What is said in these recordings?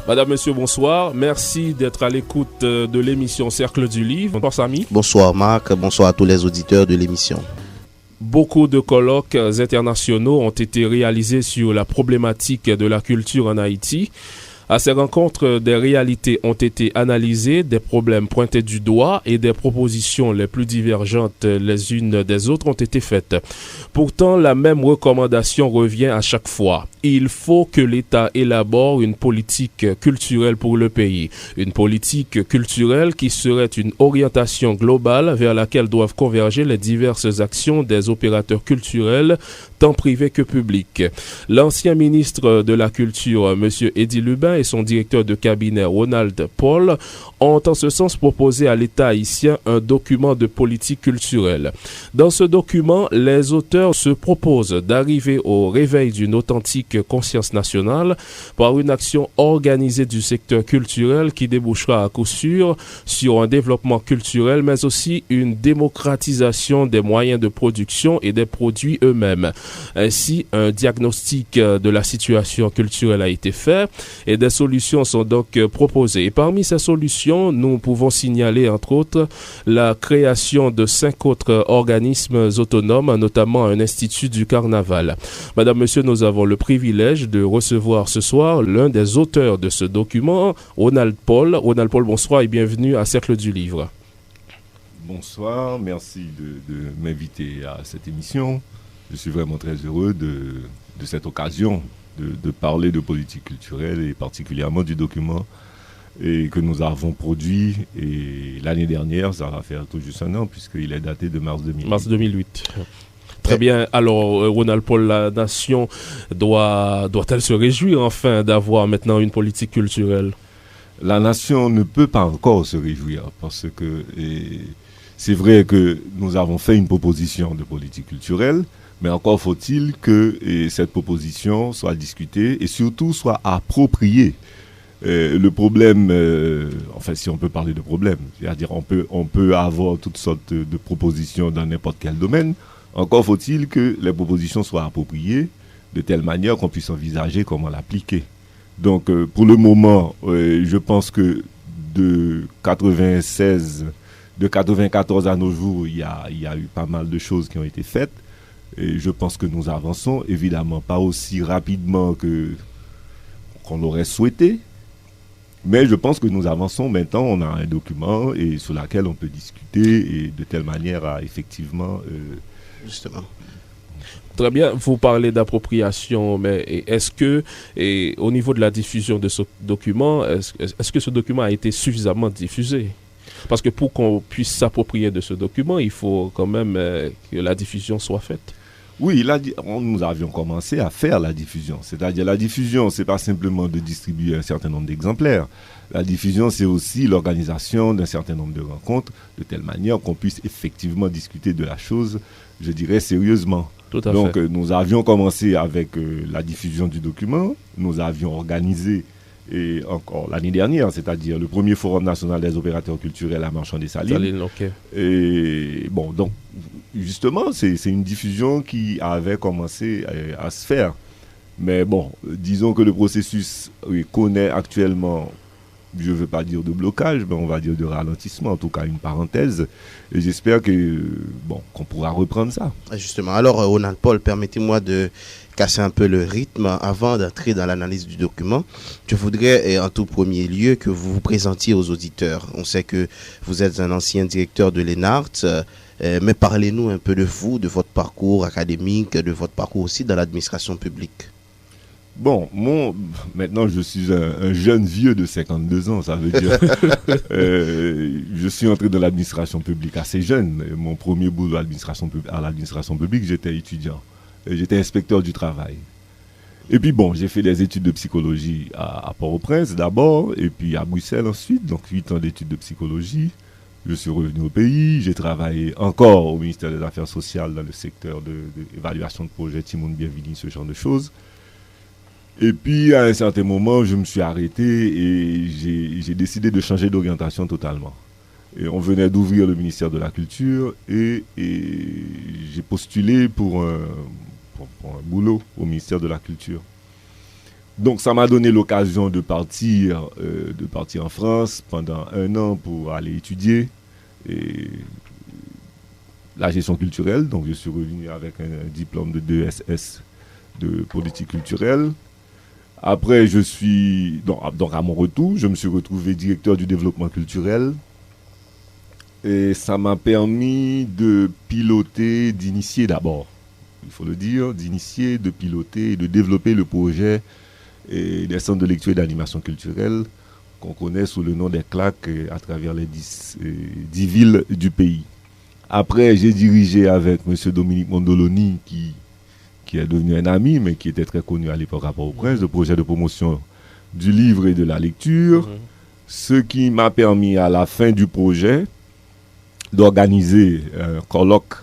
Madame, Monsieur, bonsoir. Merci d'être à l'écoute de l'émission Cercle du Livre. Bonsoir Samy. Bonsoir Marc, bonsoir à tous les auditeurs de l'émission. Beaucoup de colloques internationaux ont été réalisés sur la problématique de la culture en Haïti. À ces rencontres, des réalités ont été analysées, des problèmes pointés du doigt et des propositions les plus divergentes les unes des autres ont été faites. Pourtant, la même recommandation revient à chaque fois. Il faut que l'État élabore une politique culturelle pour le pays. Une politique culturelle qui serait une orientation globale vers laquelle doivent converger les diverses actions des opérateurs culturels, tant privés que publics. L'ancien ministre de la Culture, M. Eddy Lubin, et son directeur de cabinet Ronald Paul ont en ce sens proposé à l'État haïtien un document de politique culturelle. Dans ce document, les auteurs se proposent d'arriver au réveil d'une authentique conscience nationale par une action organisée du secteur culturel qui débouchera à coup sûr sur un développement culturel, mais aussi une démocratisation des moyens de production et des produits eux-mêmes. Ainsi, un diagnostic de la situation culturelle a été fait et des solutions sont donc proposées. Et parmi ces solutions, nous pouvons signaler entre autres la création de 5 autres organismes autonomes, notamment un institut du carnaval. Madame, Monsieur, nous avons le privilège de recevoir ce soir l'un des auteurs de ce document, Ronald Paul. Ronald Paul, bonsoir et bienvenue à Cercle du Livre. Bonsoir, merci de m'inviter à cette émission. Je suis vraiment très heureux de cette occasion de parler de politique culturelle et particulièrement du document que nous avons produit et l'année dernière, ça va faire tout juste un an puisqu'il est daté de mars 2008. Mars 2008. Très bien. Alors, Ronald Paul, la nation doit-elle se réjouir enfin d'avoir maintenant une politique culturelle? La nation ne peut pas encore se réjouir parce que c'est vrai que nous avons fait une proposition de politique culturelle, mais encore faut-il que cette proposition soit discutée et surtout soit appropriée. Le problème, enfin si on peut parler de problème, c'est-à-dire on peut avoir toutes sortes de propositions dans n'importe quel domaine, encore faut-il que les propositions soient appropriées de telle manière qu'on puisse envisager comment l'appliquer. Donc pour le moment, je pense que de 94 à nos jours, il y a eu pas mal de choses qui ont été faites. Et je pense que nous avançons, évidemment pas aussi rapidement qu'on l'aurait souhaité, mais je pense que nous avançons. Maintenant, on a un document et sur lequel on peut discuter et de telle manière à effectivement... Justement. Très bien, vous parlez d'appropriation, mais est-ce que, au niveau de la diffusion de ce document, est-ce que ce document a été suffisamment diffusé? Parce que pour qu'on puisse s'approprier de ce document, il faut quand même que la diffusion soit faite. Oui, nous avions commencé à faire la diffusion. C'est-à-dire la diffusion, ce n'est pas simplement de distribuer un certain nombre d'exemplaires. La diffusion, c'est aussi l'organisation d'un certain nombre de rencontres, de telle manière qu'on puisse effectivement discuter de la chose, je dirais, sérieusement. Tout à Donc, fait. nous avions commencé avec la diffusion du document. Nous avions organisé, et encore l'année dernière, c'est-à-dire le premier forum national des opérateurs culturels à Marchand-des-Salines. Okay. Et bon, donc, justement, c'est une diffusion qui avait commencé à se faire. Mais bon, disons que le processus connaît actuellement, je ne veux pas dire de blocage, mais on va dire de ralentissement, en tout cas une parenthèse. Et j'espère qu'on pourra reprendre ça. Justement, alors Ronald Paul, permettez-moi de casser un peu le rythme avant d'entrer dans l'analyse du document. Je voudrais en tout premier lieu que vous vous présentiez aux auditeurs. On sait que vous êtes un ancien directeur de l'ENART, mais parlez-nous un peu de vous, de votre parcours académique, de votre parcours aussi dans l'administration publique. Bon, maintenant je suis un jeune vieux de 52 ans, ça veut dire je suis entré dans l'administration publique assez jeune. Mon premier boulot à l'administration publique, j'étais étudiant. J'étais inspecteur du travail. Et puis bon, j'ai fait des études de psychologie à Port-au-Prince d'abord, et puis à Bruxelles ensuite, donc 8 ans d'études de psychologie. Je suis revenu au pays, j'ai travaillé encore au ministère des Affaires sociales dans le secteur de l'évaluation de projets, Timoun Bienvenue, ce genre de choses. Et puis, à un certain moment, je me suis arrêté et j'ai décidé de changer d'orientation totalement. Et on venait d'ouvrir le ministère de la Culture et j'ai postulé pour un boulot au ministère de la Culture. Donc ça m'a donné l'occasion de partir en France pendant 1 an pour aller étudier et la gestion culturelle. Donc je suis revenu avec un diplôme de 2SS de politique culturelle. Après, donc à mon retour, je me suis retrouvé directeur du développement culturel. Et ça m'a permis de piloter, d'initier d'abord, il faut le dire, d'initier, de piloter et de développer le projet des centres de lecture et d'animation culturelle qu'on connaît sous le nom des CLAC à travers les 10 villes du pays. Après, j'ai dirigé avec M. Dominique Mondoloni, qui est devenu un ami, mais qui était très connu à l'époque à Port-au-Prince, le projet de promotion du livre et de la lecture, ce qui m'a permis à la fin du projet d'organiser un colloque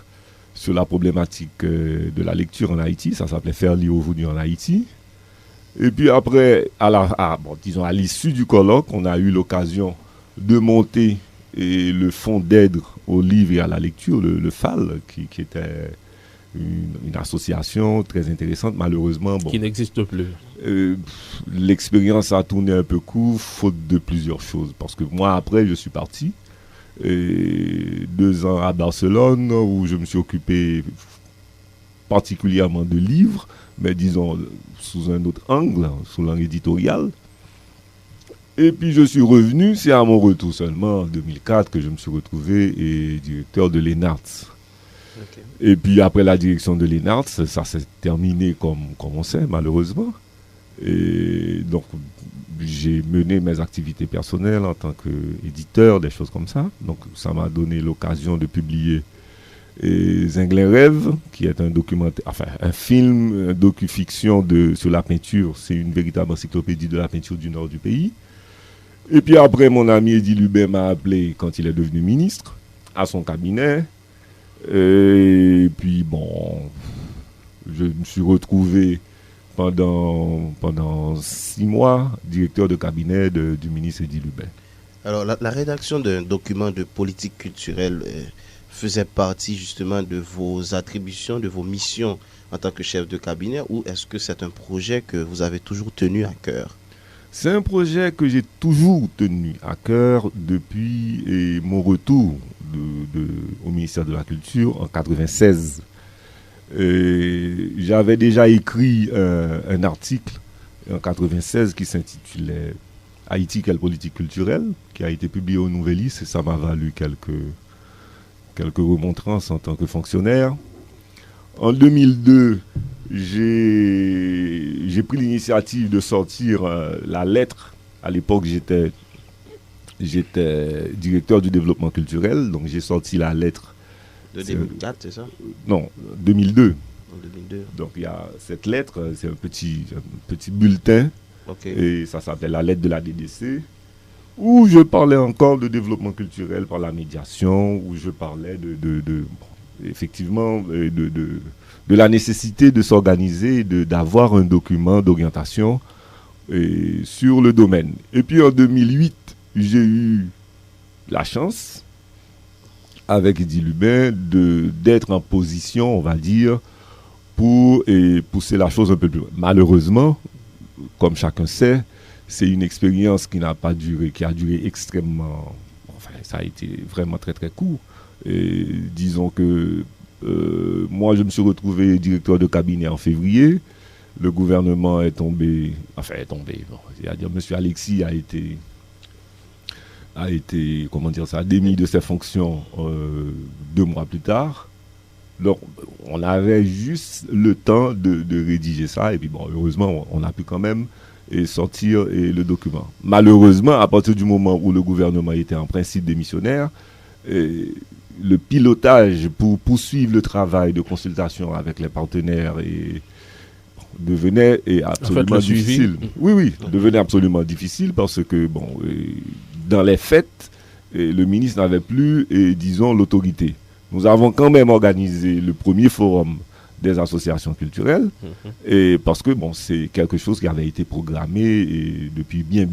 sur la problématique de la lecture en Haïti. Ça s'appelait Faire lire aujourd'hui en Haïti. Et puis après, à l'issue du colloque, on a eu l'occasion de monter le fonds d'aide au livre et à la lecture, le FAL, qui était une association très intéressante, malheureusement. Qui n'existe plus. L'expérience a tourné un peu court, faute de plusieurs choses. Parce que moi, après, je suis parti. 2 ans à Barcelone, où je me suis occupé particulièrement de livres, mais disons sous un autre angle, sous l'angle éditorial. Et puis je suis revenu, c'est à mon retour seulement en 2004 que je me suis retrouvé directeur de l'ENARTS. Okay. Et puis après la direction de l'ENARTS, ça s'est terminé comme on sait, malheureusement. Et donc j'ai mené mes activités personnelles en tant qu'éditeur, des choses comme ça. Donc ça m'a donné l'occasion de publier Zinglin Rêve, qui est un film, un docu-fiction sur la peinture. C'est une véritable encyclopédie de la peinture du nord du pays. Et puis après, mon ami Eddie Lubin m'a appelé quand il est devenu ministre, à son cabinet. Et puis bon, je me suis retrouvé pendant 6 mois directeur de cabinet du ministre Eddie Lubin. Alors la rédaction d'un document de politique culturelle faisait partie justement de vos attributions, de vos missions en tant que chef de cabinet, ou est-ce que c'est un projet que vous avez toujours tenu à cœur? C'est un projet que j'ai toujours tenu à cœur depuis mon retour au ministère de la Culture en 1996. J'avais déjà écrit un article en 1996 qui s'intitulait Haïti, quelle politique culturelle, qui a été publié au Nouvellis, et ça m'a valu quelques remontrances en tant que fonctionnaire. En 2002, j'ai pris l'initiative de sortir la lettre. À l'époque, j'étais directeur du développement culturel, donc j'ai sorti la lettre. De 2004, c'est ça? Non, 2002. En 2002. Donc il y a cette lettre, c'est un petit bulletin, okay. Et ça s'appelle la lettre de la DDC, où je parlais encore de développement culturel par la médiation, où je parlais effectivement de la nécessité de s'organiser, d'avoir un document d'orientation sur le domaine. Et puis en 2008, j'ai eu la chance, avec Eddie Lubin, d'être en position, on va dire, pour pousser la chose un peu plus loin. Malheureusement, comme chacun sait, c'est une expérience qui n'a pas duré, qui a duré extrêmement... Enfin, ça a été vraiment très très court. Et disons que moi, je me suis retrouvé directeur de cabinet en février. Le gouvernement est tombé... Enfin, bon, c'est-à-dire M. Alexis a été, comment dire ça, démis de ses fonctions 2 mois plus tard. Donc, on avait juste le temps de rédiger ça. Et puis, bon, heureusement, on a pu quand même sortir le document. Malheureusement, à partir du moment où le gouvernement était en principe démissionnaire, le pilotage pour poursuivre le travail de consultation avec les partenaires devenait absolument difficile. Oui, devenait absolument difficile parce que, bon, dans les faits, le ministre n'avait plus, disons, l'autorité. Nous avons quand même organisé le premier forum des associations culturelles, et parce que bon, c'est quelque chose qui avait été programmé depuis bien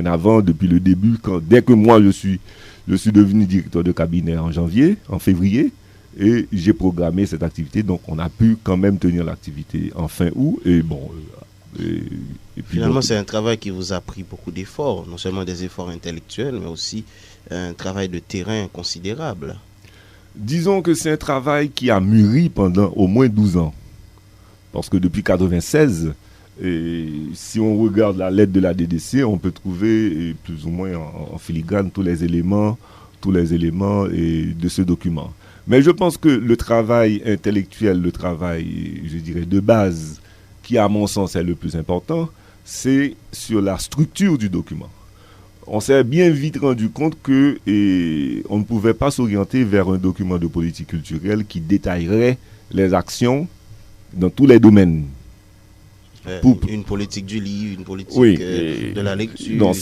avant, depuis le début, dès que moi je suis devenu directeur de cabinet en février, et j'ai programmé cette activité, donc on a pu quand même tenir l'activité en fin août, et bon, Et puis Finalement, donc, c'est un travail qui vous a pris beaucoup d'efforts, non seulement des efforts intellectuels, mais aussi un travail de terrain considérable. disons que c'est un travail qui a mûri pendant au moins 12 ans. Parce que depuis 1996, si on regarde la lettre de la DDC, on peut trouver plus ou moins en filigrane tous les éléments de ce document. Mais je pense que le travail intellectuel, le travail, je dirais, de base, qui à mon sens est le plus important, c'est sur la structure du document. On s'est bien vite rendu compte que on ne pouvait pas s'orienter vers un document de politique culturelle qui détaillerait les actions dans tous les domaines. Une politique du livre, une politique de la lecture. Non,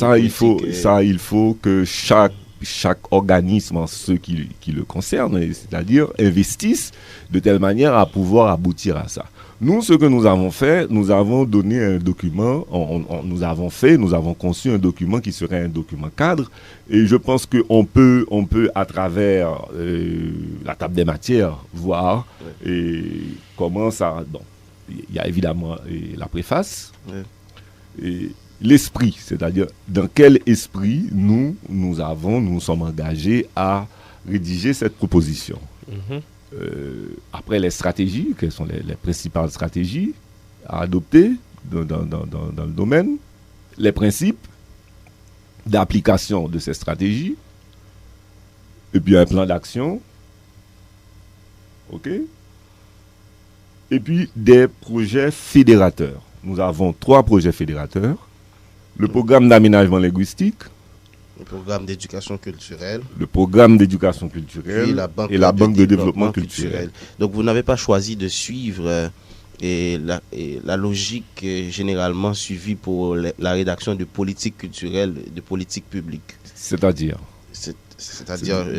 il faut que chaque organisme, ceux qui le concernent, c'est-à-dire investissent de telle manière à pouvoir aboutir à ça. Nous, ce que nous avons fait, nous avons donné un document, nous avons conçu un document qui serait un document cadre, et je pense qu'on peut à travers la table des matières, voir comment ça... Bon, il y a évidemment la préface, et l'esprit, c'est-à-dire dans quel esprit nous sommes engagés à rédiger cette proposition. Après, les stratégies, quelles sont les principales stratégies à adopter dans le domaine, les principes d'application de ces stratégies, et puis un plan d'action, ok, et puis des projets fédérateurs. Nous avons 3 projets fédérateurs. Le programme d'aménagement linguistique, le programme d'éducation culturelle, et la banque de développement culturel. Donc vous n'avez pas choisi de suivre la logique généralement suivie pour la rédaction de politique culturelle, de politique publique. C'est-à-dire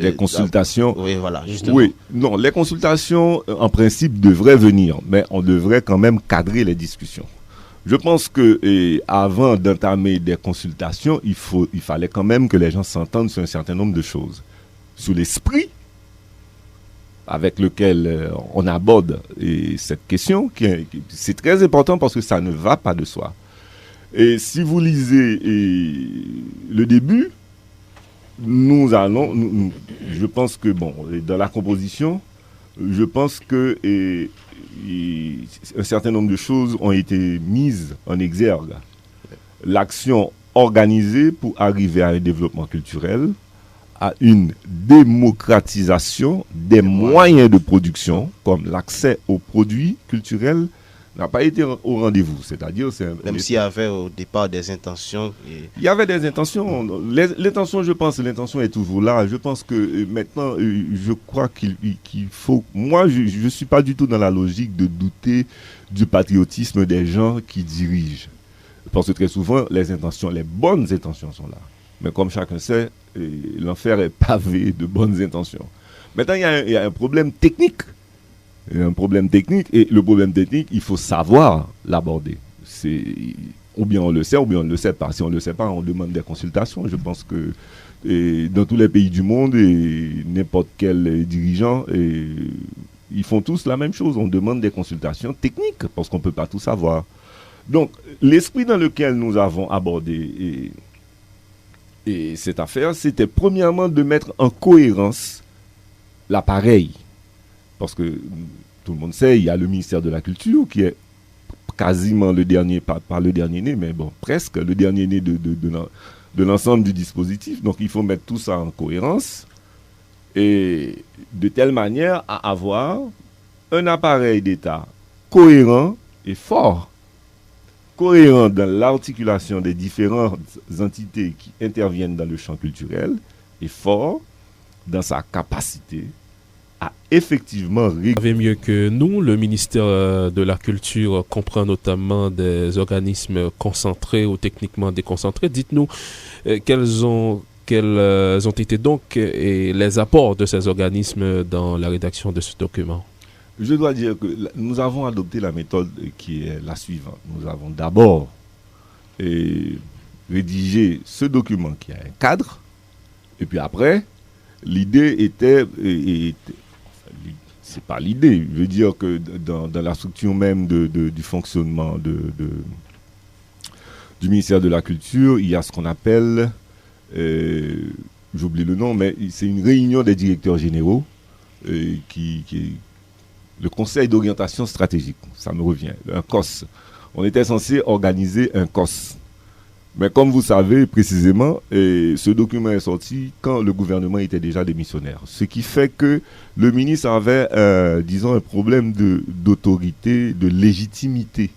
des consultations. Oui, voilà, justement. Oui, non, les consultations en principe devraient venir, mais on devrait quand même cadrer les discussions. Je pense que avant d'entamer des consultations, il fallait quand même que les gens s'entendent sur un certain nombre de choses. Sur l'esprit avec lequel on aborde cette question, c'est très important parce que ça ne va pas de soi. Et si vous lisez le début, je pense que, dans la composition, je pense que un certain nombre de choses ont été mises en exergue. L'action organisée pour arriver à un développement culturel, à une démocratisation des moyens de production, comme l'accès aux produits culturels, n'a pas été au rendez-vous. C'est-à-dire, même s'il y avait au départ des intentions. Il y avait des intentions. L'intention, l'intention est toujours là. Je pense que maintenant, je crois qu'il faut... Moi, je ne suis pas du tout dans la logique de douter du patriotisme des gens qui dirigent. Parce que très souvent, les bonnes intentions sont là. Mais comme chacun sait, l'enfer est pavé de bonnes intentions. Maintenant, il y a un problème technique. Et le problème technique, il faut savoir l'aborder. Ou bien on le sait, ou bien on ne le sait pas. Si on ne le sait pas, on demande des consultations. Je pense que dans tous les pays du monde, n'importe quel dirigeant, ils font tous la même chose. On demande des consultations techniques, parce qu'on ne peut pas tout savoir. Donc, l'esprit dans lequel nous avons abordé cette affaire, c'était premièrement de mettre en cohérence l'appareil. Parce que tout le monde sait, il y a le ministère de la Culture qui est quasiment le dernier, pas le dernier né, mais presque le dernier né de l'ensemble du dispositif. Donc il faut mettre tout ça en cohérence et de telle manière à avoir un appareil d'État cohérent et fort. Cohérent dans l'articulation des différentes entités qui interviennent dans le champ culturel et fort dans sa capacité à effectivement... Vous savez mieux que nous, le ministère de la Culture comprend notamment des organismes concentrés ou techniquement déconcentrés. Dites-nous quels ont été donc les apports de ces organismes dans la rédaction de ce document. Je dois dire que nous avons adopté la méthode qui est la suivante. Nous avons d'abord rédigé ce document qui a un cadre, et puis après, l'idée était c'est pas l'idée, je veux dire que dans la structure même du fonctionnement du ministère de la Culture, il y a ce qu'on appelle, j'oublie le nom, mais c'est une réunion des directeurs généraux qui est le Conseil d'orientation stratégique, ça me revient, un COS. On était censé organiser un COS. Mais comme vous savez précisément, ce document est sorti quand le gouvernement était déjà démissionnaire. Ce qui fait que le ministre avait, disons, un problème d'autorité, de légitimité.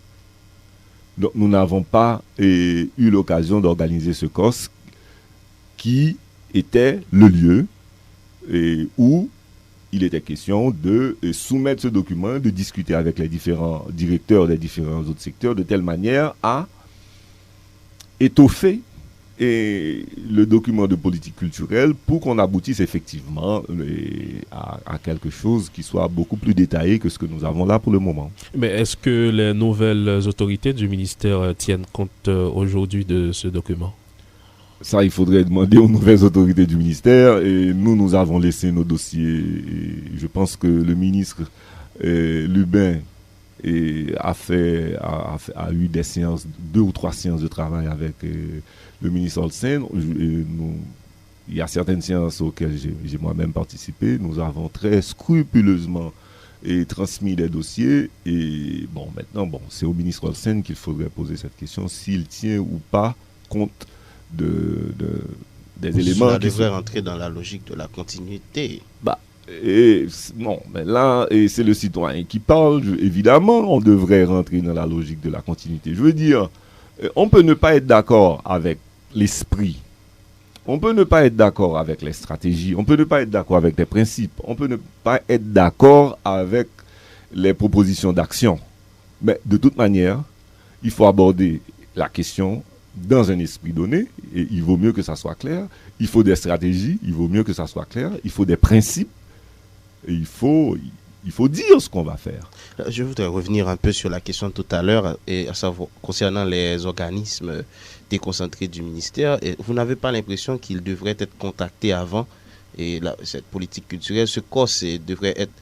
Donc nous n'avons pas eu l'occasion d'organiser ce COS qui était le lieu où il était question de soumettre ce document, de discuter avec les différents directeurs des différents autres secteurs de telle manière à étoffer le document de politique culturelle pour qu'on aboutisse effectivement à quelque chose qui soit beaucoup plus détaillé que ce que nous avons là pour le moment. Mais est-ce que les nouvelles autorités du ministère tiennent compte aujourd'hui de ce document? Ça, il faudrait demander aux nouvelles autorités du ministère. Et nous avons laissé nos dossiers. Et je pense que le ministre Lubin a eu des séances, 2 ou 3 séances de travail avec le ministre Olsen. Il y a certaines séances auxquelles j'ai moi-même participé. Nous avons très scrupuleusement transmis les dossiers. Et maintenant, c'est au ministre Olsen qu'il faudrait poser cette question, s'il tient ou pas compte des éléments. Ça devrait rentrer dans la logique de la continuité. Mais là, c'est le citoyen qui parle. Évidemment, on devrait rentrer dans la logique de la continuité. Je veux dire, on peut ne pas être d'accord avec l'esprit. On peut ne pas être d'accord avec les stratégies. On peut ne pas être d'accord avec les principes. On peut ne pas être d'accord avec les propositions d'action. Mais de toute manière, il faut aborder la question dans un esprit donné, et il vaut mieux que ça soit clair. Il faut des stratégies, il vaut mieux que ça soit clair. Il faut des principes, et il faut dire ce qu'on va faire. Je voudrais revenir un peu sur la question tout à l'heure, et à savoir concernant les organismes déconcentrés du ministère. Et vous n'avez pas l'impression qu'ils devraient être contactés avant cette politique culturelle? Ce COS devrait être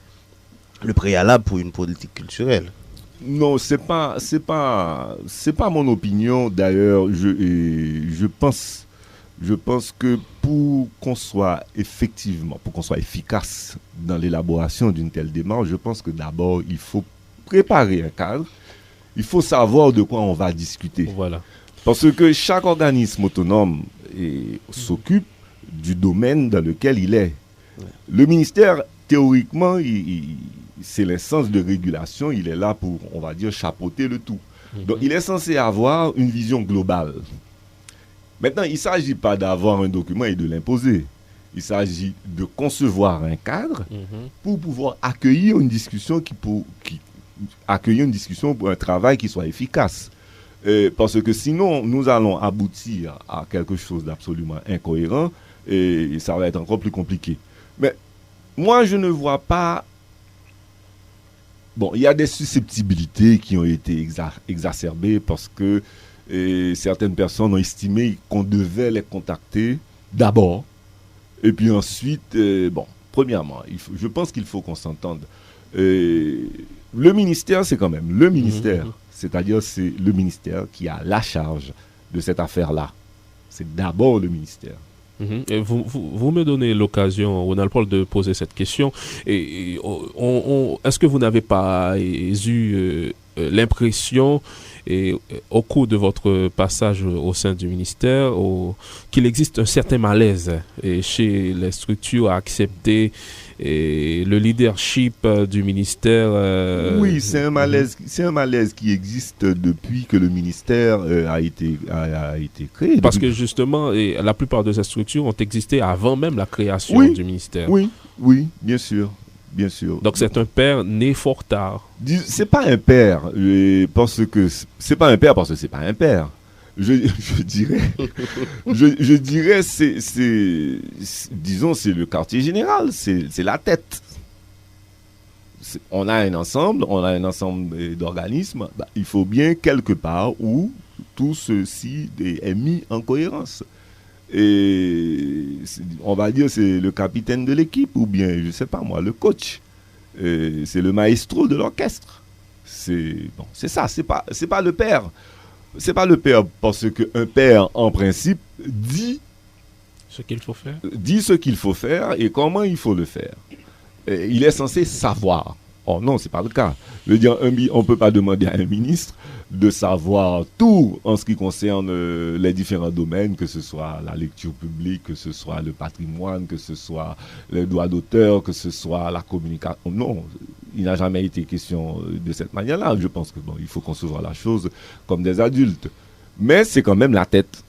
le préalable pour une politique culturelle. Non, c'est pas mon opinion. D'ailleurs, je pense que pour qu'on soit efficace dans l'élaboration d'une telle démarche, je pense que d'abord il faut préparer un cadre. Il faut savoir de quoi on va discuter. Voilà. Parce que chaque organisme autonome s'occupe du domaine dans lequel il est. Le ministère, théoriquement, c'est l'instance de régulation, il est là pour, on va dire, chapeauter le tout. Donc, il est censé avoir une vision globale. Maintenant, il ne s'agit pas d'avoir un document et de l'imposer. Il s'agit de concevoir un cadre pour pouvoir accueillir une discussion pour un travail qui soit efficace. Parce que sinon, nous allons aboutir à quelque chose d'absolument incohérent et ça va être encore plus compliqué. Mais moi, je ne vois pas... il y a des susceptibilités qui ont été exacerbées parce que certaines personnes ont estimé qu'on devait les contacter d'abord. Et puis ensuite, premièrement, je pense qu'il faut qu'on s'entende. Le ministère, c'est quand même le ministère. C'est-à-dire, c'est le ministère qui a la charge de cette affaire-là. C'est d'abord le ministère. Et vous me donnez l'occasion, Ronald Paul, de poser cette question. Est-ce que vous n'avez pas eu l'impression, au cours de votre passage au sein du ministère, qu'il existe un certain malaise chez les structures à accepter le leadership du ministère? Oui, c'est un malaise qui existe depuis que le ministère a été créé. Parce que justement, la plupart de ces structures ont existé avant même la création du ministère. Oui, bien sûr. Bien sûr. Donc c'est un père né fort tard. C'est pas un père parce que c'est pas un père parce que c'est pas un père. Je dirais disons c'est le quartier général, c'est la tête. On a un ensemble d'organismes. Il faut bien quelque part où tout ceci est mis en cohérence. Et on va dire c'est le capitaine de l'équipe ou bien je sais pas moi le coach, c'est le maestro de l'orchestre, c'est ça, c'est pas le père. c'est pas le père, parce qu'un père, en principe, dit Ce qu'il faut faire. ce qu'il faut faire et comment il faut le faire. Et il est censé savoir. Oh non, c'est pas le cas. Je veux dire, on peut pas demander à un ministre de savoir tout en ce qui concerne les différents domaines, que ce soit la lecture publique, que ce soit le patrimoine, que ce soit les droits d'auteur, que ce soit la communication. Non, il n'a jamais été question de cette manière-là. Je pense que il faut concevoir la chose comme des adultes. Mais c'est quand même la tête.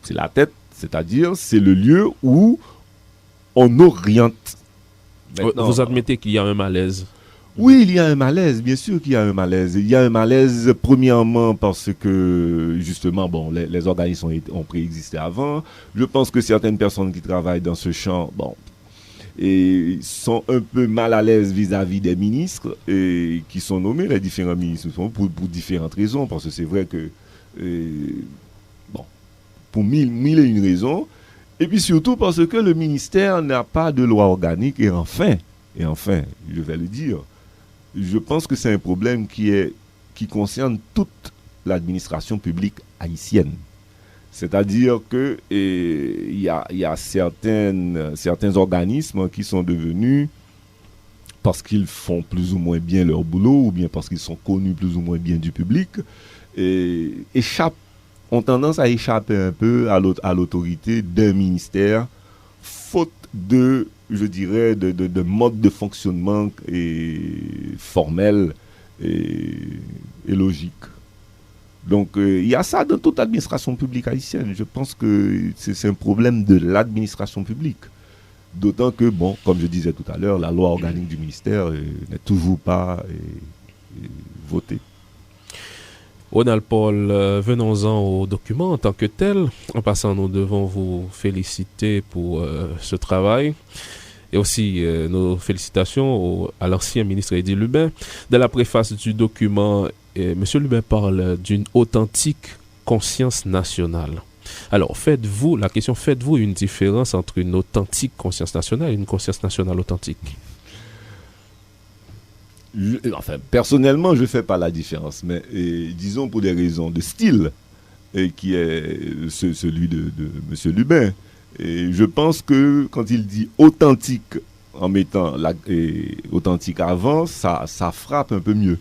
C'est la tête, c'est-à-dire c'est le lieu où on oriente. Maintenant, vous admettez qu'il y a un malaise? Oui, il y a un malaise, bien sûr qu'il y a un malaise. Il y a un malaise, premièrement, parce que, justement, les organismes ont préexisté avant. Je pense que certaines personnes qui travaillent dans ce champ, et sont un peu mal à l'aise vis-à-vis des ministres et qui sont nommés, les différents ministres, pour différentes raisons, parce que c'est vrai que, pour mille et une raisons, et puis surtout parce que le ministère n'a pas de loi organique, et enfin, je vais le dire, je pense que c'est un problème qui concerne toute l'administration publique haïtienne. C'est-à-dire que il y a certains organismes qui sont devenus, parce qu'ils font plus ou moins bien leur boulot, ou bien parce qu'ils sont connus plus ou moins bien du public, ont tendance à échapper un peu à l'autorité d'un ministère, faute de, je dirais, de mode de fonctionnement formel et logique. Donc, il y a ça dans toute l'administration publique haïtienne. Je pense que c'est un problème de l'administration publique. D'autant que, comme je disais tout à l'heure, la loi organique du ministère n'est toujours pas votée. Ronald Paul, venons-en au document en tant que tel. En passant, nous devons vous féliciter pour ce travail. Et aussi nos félicitations à l'ancien ministre Eddy Lubin. Dans la préface du document, M. Lubin parle d'une authentique conscience nationale. Alors, faites-vous une différence entre une authentique conscience nationale et une conscience nationale authentique? Personnellement, je ne fais pas la différence, mais disons pour des raisons de style, qui est celui de M. Lubin. Et je pense que quand il dit authentique en mettant authentique avant, ça frappe un peu mieux.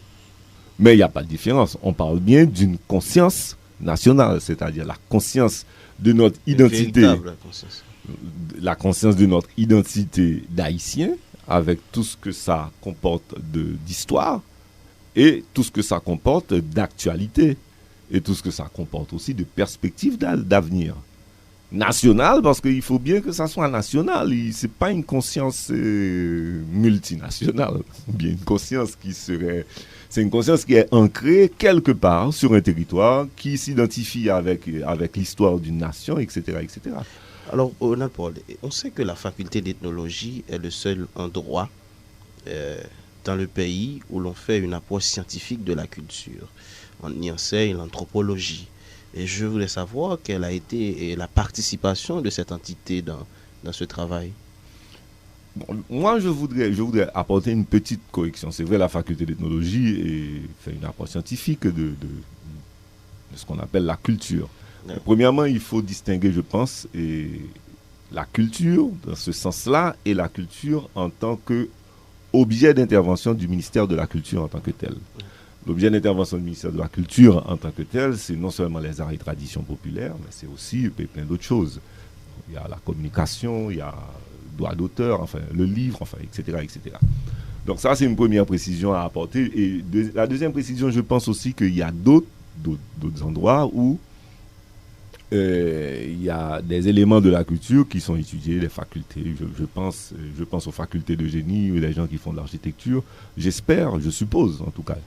Mais il n'y a pas de différence. On parle bien d'une conscience nationale, c'est-à-dire la conscience de notre identité. La conscience de notre identité d'haïtien, avec tout ce que ça comporte d'histoire et tout ce que ça comporte d'actualité et tout ce que ça comporte aussi de perspectives d'avenir. National, parce qu'il faut bien que ça soit national. Ce n'est pas une conscience multinationale, bien une conscience c'est une conscience qui est ancrée quelque part sur un territoire, qui s'identifie avec l'histoire d'une nation, etc., etc. Alors, Ronald Paul, on sait que la faculté d'ethnologie est le seul endroit dans le pays où l'on fait une approche scientifique de la culture. On y enseigne l'anthropologie. Et je voulais savoir quelle a été la participation de cette entité dans ce travail. Moi, je voudrais apporter une petite correction. C'est vrai, la faculté d'ethnologie fait une approche scientifique de ce qu'on appelle la culture. Ouais. Premièrement, il faut distinguer, je pense, la culture, dans ce sens-là, et la culture en tant qu'objet d'intervention du ministère de la Culture en tant que tel. Ouais. L'objet d'intervention du ministère de la Culture en tant que tel, c'est non seulement les arts et traditions populaires, mais c'est aussi plein d'autres choses. Il y a la communication, il y a le droit d'auteur, enfin le livre, enfin, etc., etc. Donc ça, c'est une première précision à apporter. Et la deuxième précision, je pense aussi qu'il y a d'autres endroits où il y a des éléments de la culture qui sont étudiés, les facultés. Je pense aux facultés de génie, les gens qui font de l'architecture. J'espère, je suppose en tout cas.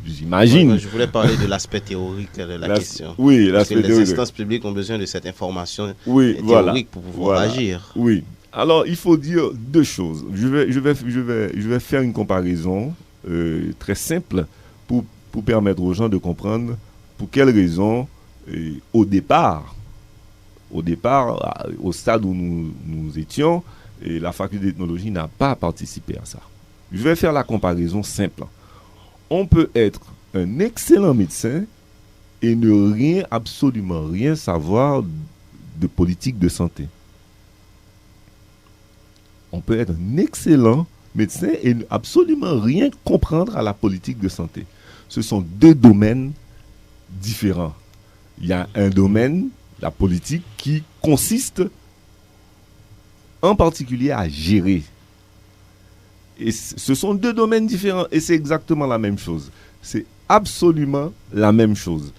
J'imagine. Ouais, je voulais parler de l'aspect théorique de la question. Oui, l'aspect théorique. Les instances publiques ont besoin de cette information théorique pour pouvoir agir. Oui. Alors, il faut dire deux choses. Je vais faire une comparaison très simple pour permettre aux gens de comprendre pour quelles raisons, au départ, au stade où nous étions, la faculté d'ethnologie n'a pas participé à ça. Je vais faire la comparaison simple. On peut être un excellent médecin et ne rien, absolument rien savoir de politique de santé. On peut être un excellent médecin et ne absolument rien comprendre à la politique de santé. Ce sont deux domaines différents. Il y a un domaine, la politique, qui consiste en particulier à gérer. Et ce sont deux domaines différents et c'est exactement la même chose. C'est absolument la même chose.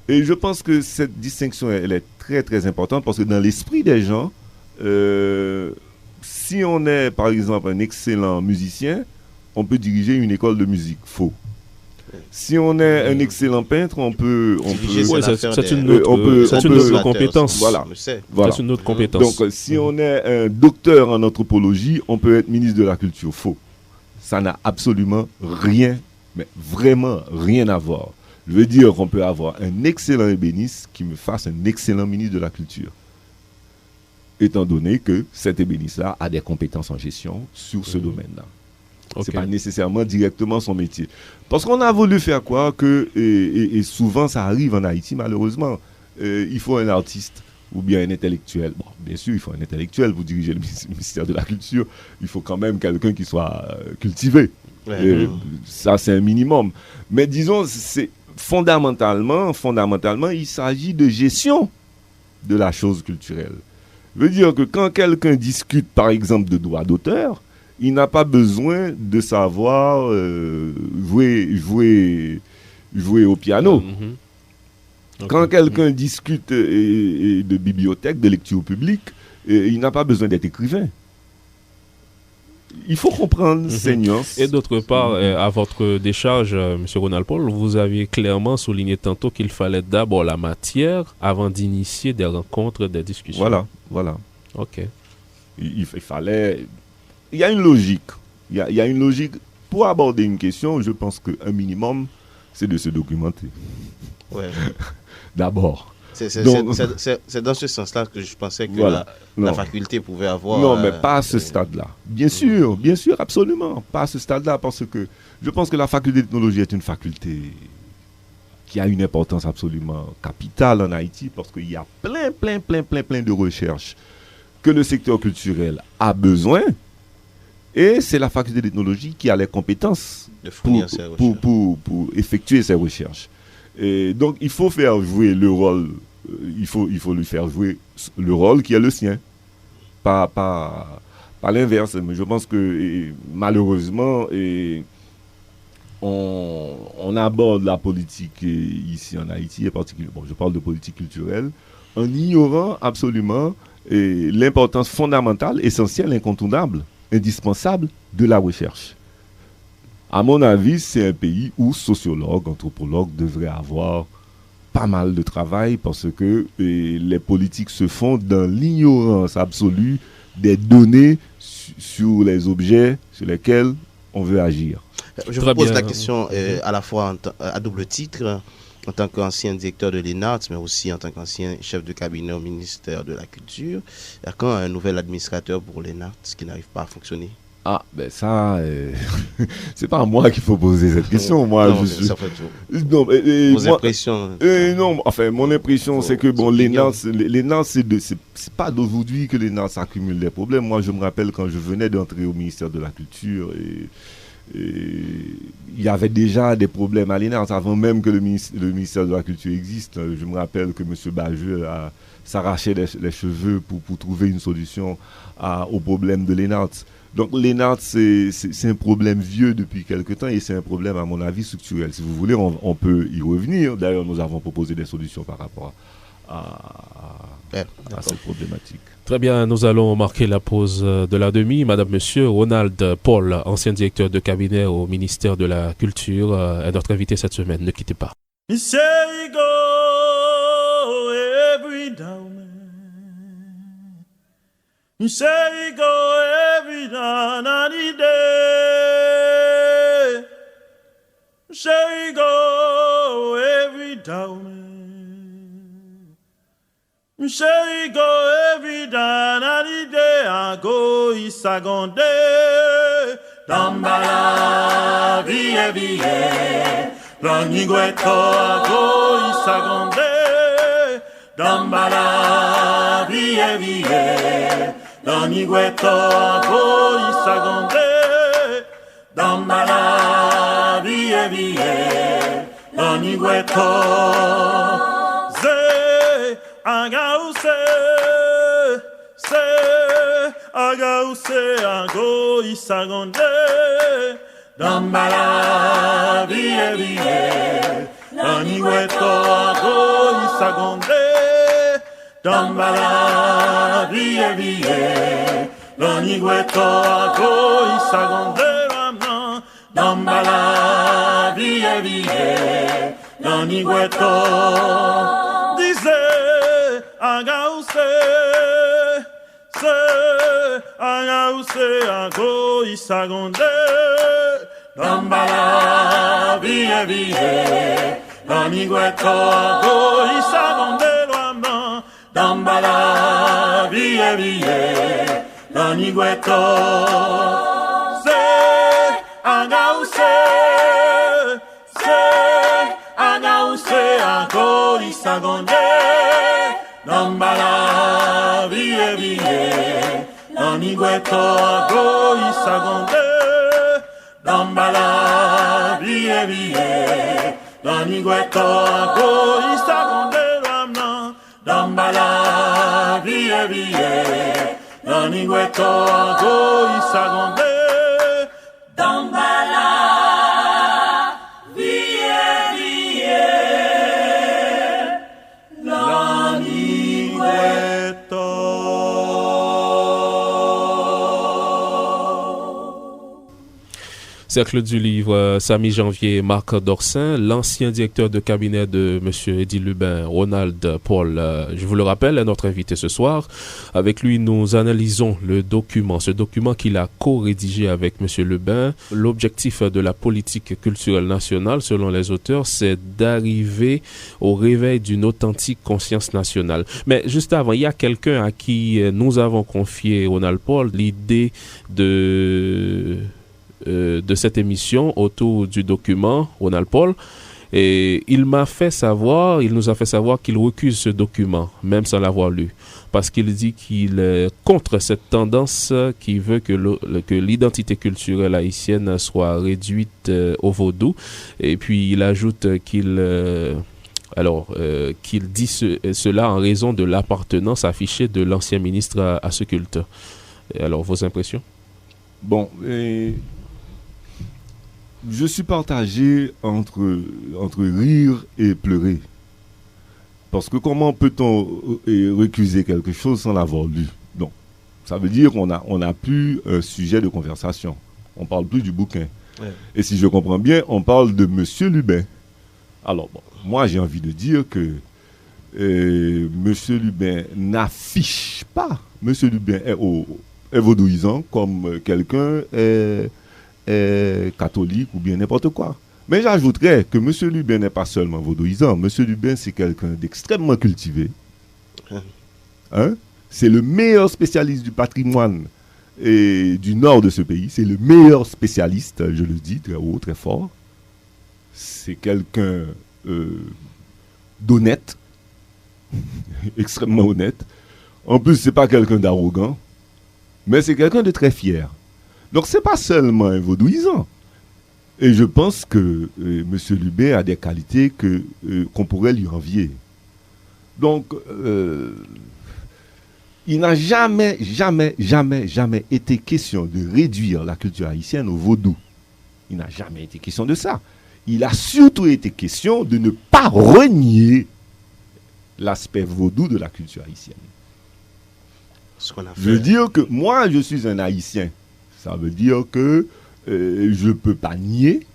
Et je pense que cette distinction, elle est très très importante parce que dans l'esprit des gens, si on est par exemple un excellent musicien, on peut diriger une école de musique. Faux. Si on est un excellent peintre, on peut ouais, c'est une autre compétence. Voilà. C'est une autre compétence. Donc, si on est un docteur en anthropologie, on peut être ministre de la Culture. Faux. Ça n'a absolument rien, mais vraiment rien à voir. Je veux dire qu'on peut avoir un excellent ébéniste qui me fasse un excellent ministre de la Culture. Étant donné que cet ébéniste-là a des compétences en gestion sur ce domaine-là. Okay. Ce n'est pas nécessairement directement son métier. Parce qu'on a voulu faire quoi que, et souvent ça arrive en Haïti malheureusement, il faut un artiste ou bien un intellectuel. Bon, bien sûr, il faut un intellectuel pour diriger le ministère de la Culture. Il faut quand même quelqu'un qui soit cultivé. Ça, c'est un minimum. Mais disons, c'est fondamentalement, il s'agit de gestion de la chose culturelle. Je veux dire que quand quelqu'un discute, par exemple, de droit d'auteur, il n'a pas besoin de savoir jouer au piano. Okay. Quand quelqu'un discute de bibliothèque, de lecture publique, il n'a pas besoin d'être écrivain. Il faut comprendre ces nuances. Et d'autre part, à votre décharge, M. Ronald Paul, vous aviez clairement souligné tantôt qu'il fallait d'abord la matière avant d'initier des rencontres, des discussions. Voilà. OK. Il fallait... Il y a une logique. Il y a une logique. Pour aborder une question, je pense qu'un minimum, c'est de se documenter. Ouais. D'abord. C'est dans ce sens-là que je pensais que la faculté pouvait avoir... Non, mais pas à ce stade-là. Bien sûr, absolument. Pas à ce stade-là, parce que je pense que la faculté d'ethnologie est une faculté qui a une importance absolument capitale en Haïti, parce qu'il y a plein de recherches que le secteur culturel a besoin. Et c'est la faculté d'ethnologie qui a les compétences pour effectuer ces recherches. Et donc, il faut faire jouer le rôle, il faut lui faire jouer le rôle qui est le sien, pas l'inverse. Mais je pense que malheureusement, on aborde la politique ici en Haïti, et particulièrement, je parle de politique culturelle, en ignorant absolument l'importance fondamentale, essentielle, incontournable, indispensable de la recherche. À mon avis, c'est un pays où sociologues, anthropologues devraient avoir pas mal de travail parce que les politiques se font dans l'ignorance absolue des données sur les objets sur lesquels on veut agir. Je vous pose la question à la fois à double titre, en tant qu'ancien directeur de l'ENART, mais aussi en tant qu'ancien chef de cabinet au ministère de la Culture. Il y a quand un nouvel administrateur pour l'ENART qui n'arrive pas à fonctionner? Ah, ben ça, c'est pas à moi qu'il faut poser cette question. Moi, non, je suis... Ça fait tout. Non, vos impressions. Non, enfin, mon impression, c'est que bon, l'ENART, c'est pas d'aujourd'hui que l'ENART s'accumule des problèmes. Moi, je me rappelle quand je venais d'entrer au ministère de la Culture et il y avait déjà des problèmes à l'ENART avant même que le ministère de la Culture existe. Je me rappelle que M. Bajeux s'arrachait les cheveux pour trouver une solution au problème de l'ENART. Donc l'ENART, c'est un problème vieux depuis quelque temps et c'est un problème, à mon avis, structurel. Si vous voulez, on peut y revenir. D'ailleurs, nous avons proposé des solutions par rapport à cette problématique. Très bien, nous allons marquer la pause de la demi. Madame, Monsieur, Ronald Paul, ancien directeur de cabinet au ministère de la Culture, est notre invité cette semaine. Ne quittez pas. You say you go every night and day. You say you go every down. You say you go every night and day. I go Isagonde. Dambala vie vie. L'onigüeto ago isagonde, dambala vie vie. L'onigüeto ago isagonde, dambala vie vie. L'onigüeto ze agause, se agause ago isagonde. Dambala vie vie, l'onigüeto ago isagonde. Dambala vie vie, l'onigüeto ago isagonde ramna. Dambala vie vie, l'onigüeto dize agause, se agause ago isagonde. Dambala vie vie, l'onigüeto ago isagonde loamna. Dambala vie vie, l'onigüeto se agause ago isagonde. Dambala vie vie, l'onigüeto ago isagonde. Dambala vie vie, l'onigüeto ago isagonde ramna. Dambala vie vie, l'onigüeto ago isagonde. Dambala vie vie, l'onigüeto. Cercle du livre, Samy Janvier, Marc Dorsin, l'ancien directeur de cabinet de M. Eddy Lubin, Ronald Paul. Je vous le rappelle, est notre invité ce soir. Avec lui, nous analysons ce document qu'il a co-rédigé avec M. Lubin. L'objectif de la politique culturelle nationale, selon les auteurs, c'est d'arriver au réveil d'une authentique conscience nationale. Mais juste avant, il y a quelqu'un à qui nous avons confié, Ronald Paul, l'idée de cette émission autour du document, Ronald Paul, et il nous a fait savoir qu'il recuse ce document, même sans l'avoir lu, parce qu'il dit qu'il est contre cette tendance qui veut que l'identité culturelle haïtienne soit réduite au vaudou, et puis il ajoute qu'il dit cela en raison de l'appartenance affichée de l'ancien ministre à ce culte. Et alors, vos impressions? Bon, je suis partagé entre rire et pleurer. Parce que comment peut-on récuser quelque chose sans l'avoir lu? Donc, ça veut dire qu'on a plus un sujet de conversation. On parle plus du bouquin. Ouais. Et si je comprends bien, on parle de M. Lubin. Alors, bon, moi, j'ai envie de dire que M. Lubin n'affiche pas. M. Lubin est vaudouisant comme quelqu'un est catholique ou bien n'importe quoi. Mais j'ajouterais que M. Lubin n'est pas seulement vaudouisant. M. Lubin, c'est quelqu'un d'extrêmement cultivé. Hein? C'est le meilleur spécialiste du patrimoine et du nord de ce pays. C'est le meilleur spécialiste, je le dis très haut, très fort. C'est quelqu'un d'honnête, extrêmement honnête. En plus, c'est pas quelqu'un d'arrogant, mais c'est quelqu'un de très fier. Donc, c'est pas seulement un vaudouisant. Et je pense que M. Lubin a des qualités qu'on pourrait lui envier. Donc, il n'a jamais été question de réduire la culture haïtienne au vaudou. Il n'a jamais été question de ça. Il a surtout été question de ne pas renier l'aspect vaudou de la culture haïtienne. Je veux dire que moi, je suis un Haïtien. Ça veut dire que je ne peux pas nier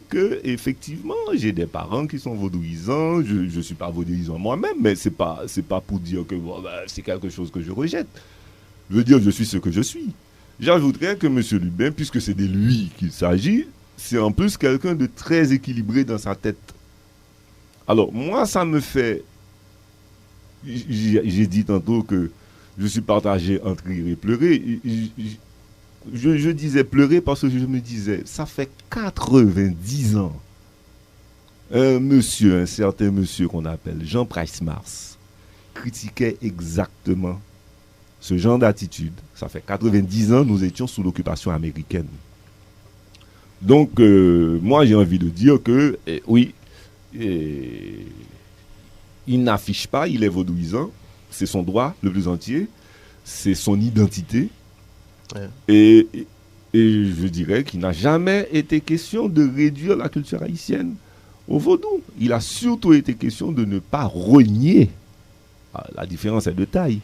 que effectivement j'ai des parents qui sont vaudouisants. Je ne suis pas vaudouisant moi-même, mais c'est pas pour dire que c'est quelque chose que je rejette. Je veux dire, je suis ce que je suis. J'ajouterais que M. Lubin, puisque c'est de lui qu'il s'agit, c'est en plus quelqu'un de très équilibré dans sa tête. Alors moi, ça me fait... J'ai dit tantôt que je suis partagé entre rire et pleurer. je disais pleurer parce que je me disais, ça fait 90 ans, un certain monsieur qu'on appelle Jean Price Mars, critiquait exactement ce genre d'attitude. Ça fait 90 ans, nous étions sous l'occupation américaine. Donc, moi, j'ai envie de dire que, oui, il n'affiche pas, il est vaudouisant, c'est son droit le plus entier, c'est son identité. Ouais. Et je dirais qu'il n'a jamais été question de réduire la culture haïtienne au vaudou. Il a surtout été question de ne pas renier, la différence est de taille,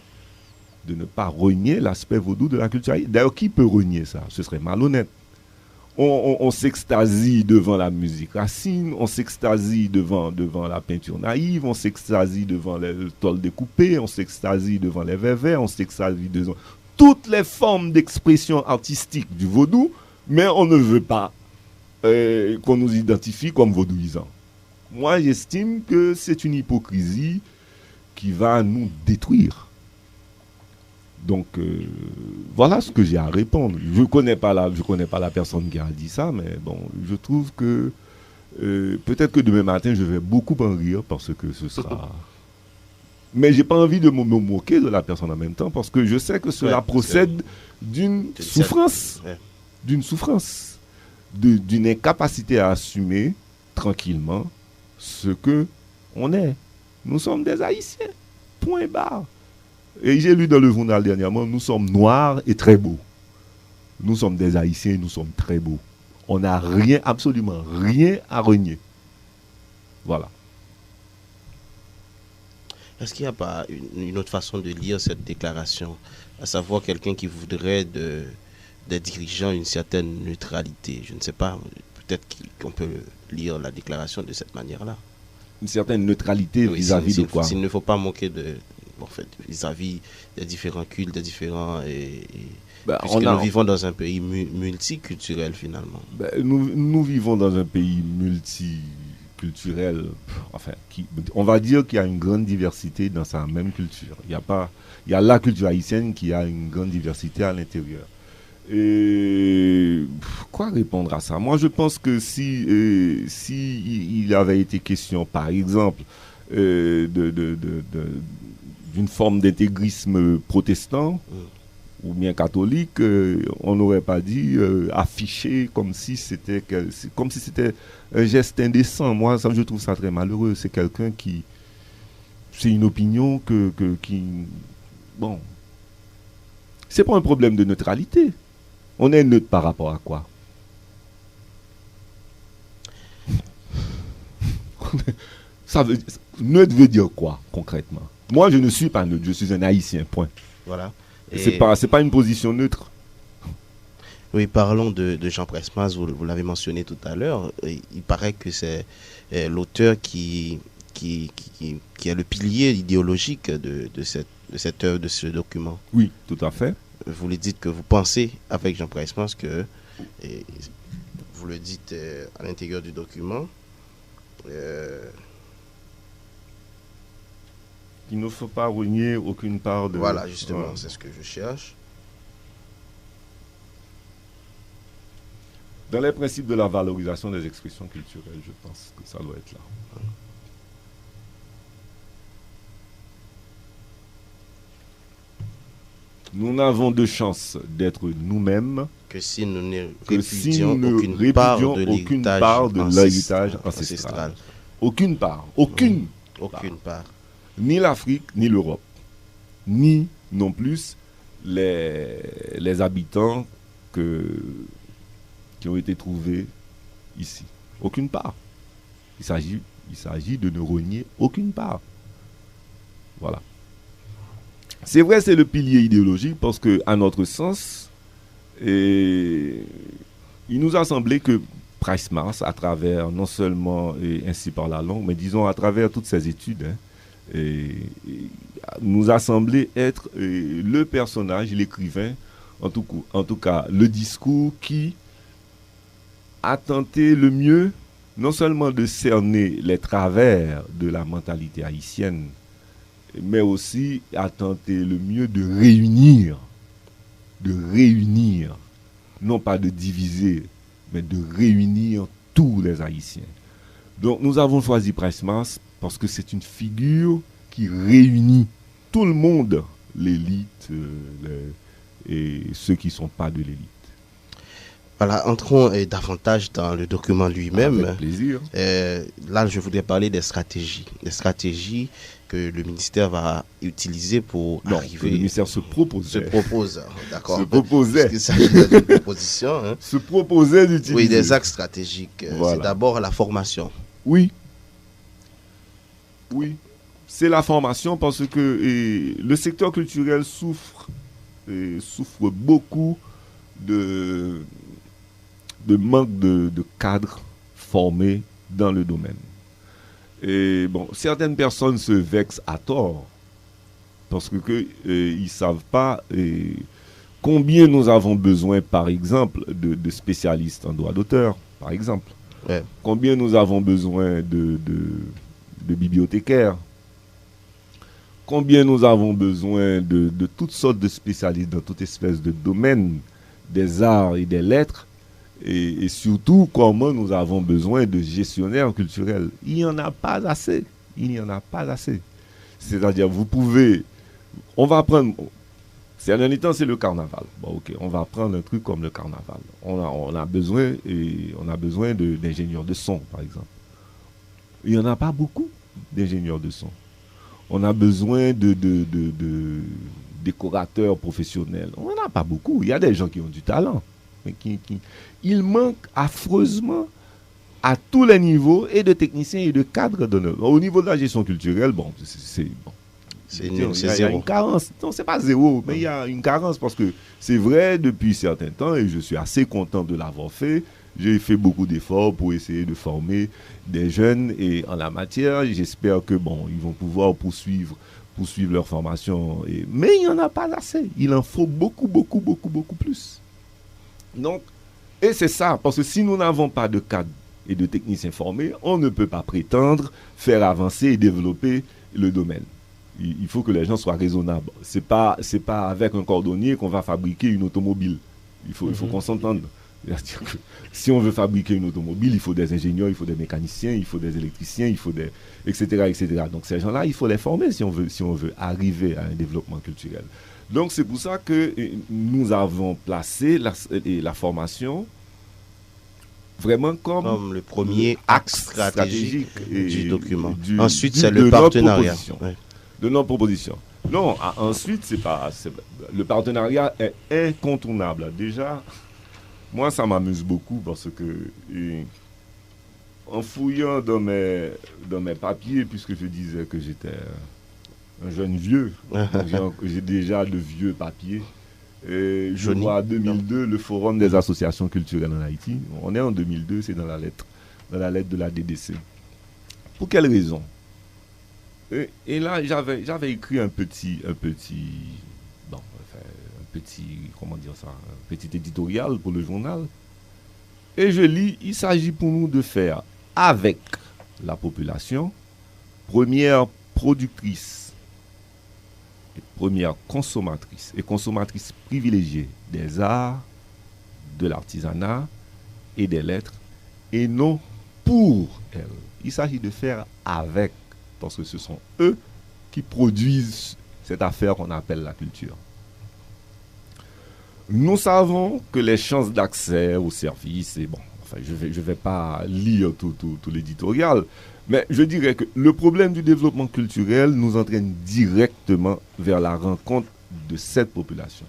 de ne pas renier l'aspect vaudou de la culture haïtienne. D'ailleurs, qui peut renier ça? Ce serait malhonnête. On s'extasie devant la musique racine, on s'extasie devant la peinture naïve, on s'extasie devant les tôles découpées, on s'extasie devant les verres, on s'extasie devant toutes les formes d'expression artistique du vaudou, mais on ne veut pas qu'on nous identifie comme vaudouisants. Moi, j'estime que c'est une hypocrisie qui va nous détruire. Donc, voilà ce que j'ai à répondre. Je ne connais pas la personne qui a dit ça, mais bon, je trouve que peut-être que demain matin, je vais beaucoup en rire parce que ce sera... Mais je n'ai pas envie de me moquer de la personne en même temps parce que je sais que cela procède d'une souffrance, d'une incapacité à assumer tranquillement ce que on est. Nous sommes des Haïtiens, point barre. Et j'ai lu dans le journal dernièrement, nous sommes noirs et très beaux. Nous sommes des Haïtiens, nous sommes très beaux. On n'a rien, absolument rien à renier. Voilà. Est-ce qu'il n'y a pas une autre façon de lire cette déclaration, à savoir quelqu'un qui voudrait des dirigeants une certaine neutralité? Je ne sais pas, peut-être qu'on peut lire la déclaration de cette manière-là. Une certaine neutralité vis-à-vis de quoi? S'il ne faut pas manquer vis-à-vis des différents cultes, des différents... puisque nous vivons dans un pays multiculturel finalement. Nous vivons dans un pays multiculturel, on va dire qu'il y a une grande diversité dans sa même culture. Il y a la culture haïtienne qui a une grande diversité à l'intérieur. Et quoi répondre à ça? Moi, je pense que si il avait été question, par exemple, d'une forme d'intégrisme protestant ou bien catholique, on n'aurait pas dit afficher comme si c'était un geste indécent. Moi, je trouve ça très malheureux. C'est quelqu'un qui... C'est une opinion qui... Bon... C'est pas un problème de neutralité. On est neutre par rapport à quoi? Neutre veut dire quoi, concrètement? Moi, je ne suis pas neutre, je suis un Haïtien, point. Voilà. C'est pas une position neutre. Oui, parlons de Jean Price Mars, vous l'avez mentionné tout à l'heure. Il paraît que c'est l'auteur qui est le pilier idéologique de cette œuvre, de ce document. Oui, tout à fait. Vous le dites que vous pensez, avec Jean Price Mars, que vous le dites à l'intérieur du document, il ne faut pas renier aucune part de... Voilà, justement, c'est ce que je cherche. Dans les principes de la valorisation des expressions culturelles, je pense que ça doit être là. Nous n'avons de chance d'être nous-mêmes que si nous ne répudions aucune part de l'héritage ancestral. Aucune part. Aucune part. Ni l'Afrique, ni l'Europe. Ni non plus les habitants qui ont été trouvés ici. Aucune part. Il s'agit de ne renier aucune part. Voilà. C'est vrai, c'est le pilier idéologique parce que, à notre sens, il nous a semblé que Price Mars, à travers non seulement ainsi par la langue, mais disons à travers toutes ses études, nous a semblé être le personnage, l'écrivain, en tout cas le discours qui a tenté le mieux, non seulement de cerner les travers de la mentalité haïtienne, mais aussi a tenté le mieux de réunir non pas de diviser, mais de réunir tous les Haïtiens. Donc nous avons choisi Price-Mars parce que c'est une figure qui réunit tout le monde, l'élite et ceux qui ne sont pas de l'élite. Voilà, entrons davantage dans le document lui-même. Avec plaisir. Là, je voudrais parler des stratégies. Des stratégies que le ministère va utiliser pour arriver... Le ministère se propose, d'accord. Se proposait. Parce qu'il s'agit d'une proposition. Hein. Se proposait d'utiliser. Oui, des axes stratégiques. Voilà. C'est d'abord la formation. Oui. C'est la formation parce que le secteur culturel souffre beaucoup de manque de cadres formés dans le domaine. Et bon, certaines personnes se vexent à tort parce que ils savent pas combien nous avons besoin, par exemple, de spécialistes en droit d'auteur, par exemple. Ouais. Combien nous avons besoin de bibliothécaires. Combien nous avons besoin de toutes sortes de spécialistes dans toute espèce de domaine des arts et des lettres. Et surtout, comment nous avons besoin de gestionnaires culturels. Il n'y en a pas assez. C'est-à-dire, vous pouvez... On va prendre... C'est un dernier temps, c'est le carnaval. Bon, ok, on va prendre un truc comme le carnaval. On a besoin d'ingénieurs de son, par exemple. Il n'y en a pas beaucoup d'ingénieurs de son. On a besoin de décorateurs professionnels. On n'en a pas beaucoup. Il y a des gens qui ont du talent. Mais il manque affreusement à tous les niveaux, et de techniciens et de cadres d'honneur. Au niveau de la gestion culturelle, il y a une carence. Non, c'est pas zéro, mais il y a une carence parce que c'est vrai depuis certains temps, et je suis assez content de l'avoir fait. J'ai fait beaucoup d'efforts pour essayer de former des jeunes et en la matière, j'espère que ils vont pouvoir poursuivre leur formation. Mais il n'y en a pas assez. Il en faut beaucoup plus. Donc, et c'est ça, parce que si nous n'avons pas de cadres et de techniciens formés, on ne peut pas prétendre faire avancer et développer le domaine. Il faut que les gens soient raisonnables. C'est pas avec un cordonnier qu'on va fabriquer une automobile. Il faut qu'on s'entende. C'est-à-dire que si on veut fabriquer une automobile, il faut des ingénieurs, il faut des mécaniciens, il faut des électriciens, il faut des etc. Donc ces gens-là, il faut les former si on veut arriver à un développement culturel. Donc c'est pour ça que nous avons placé la formation vraiment comme le premier axe stratégique du document. Ensuite, c'est de le partenariat. De notre proposition. Non, ensuite, le partenariat est incontournable. Déjà, moi, ça m'amuse beaucoup parce que en fouillant dans mes papiers, puisque je disais que j'étais un jeune vieux, j'ai déjà le vieux papier. Je vois en 2002 le Forum des associations culturelles en Haïti. On est en 2002, c'est dans la lettre de la DDC. Pour quelle raison? Et là, j'avais écrit un petit éditorial pour le journal. Et je lis, il s'agit pour nous de faire avec la population, première productrice, et première consommatrice et consommatrice privilégiée des arts, de l'artisanat et des lettres, et non pour elle. Il s'agit de faire avec, parce que ce sont eux qui produisent cette affaire qu'on appelle la culture. Nous savons que les chances d'accès aux services, je vais pas lire tout l'éditorial, mais je dirais que le problème du développement culturel nous entraîne directement vers la rencontre de cette population.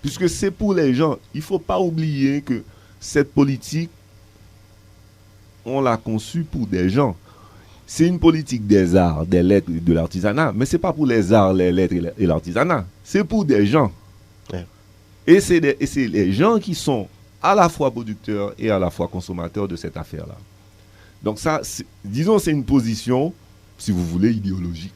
Puisque c'est pour les gens, il ne faut pas oublier que cette politique, on l'a conçue pour des gens. C'est une politique des arts, des lettres et de l'artisanat, mais ce n'est pas pour les arts, les lettres et l'artisanat. C'est pour des gens. Ouais. Et c'est les gens qui sont à la fois producteurs et à la fois consommateurs de cette affaire-là. Donc ça, disons, c'est une position, si vous voulez, idéologique,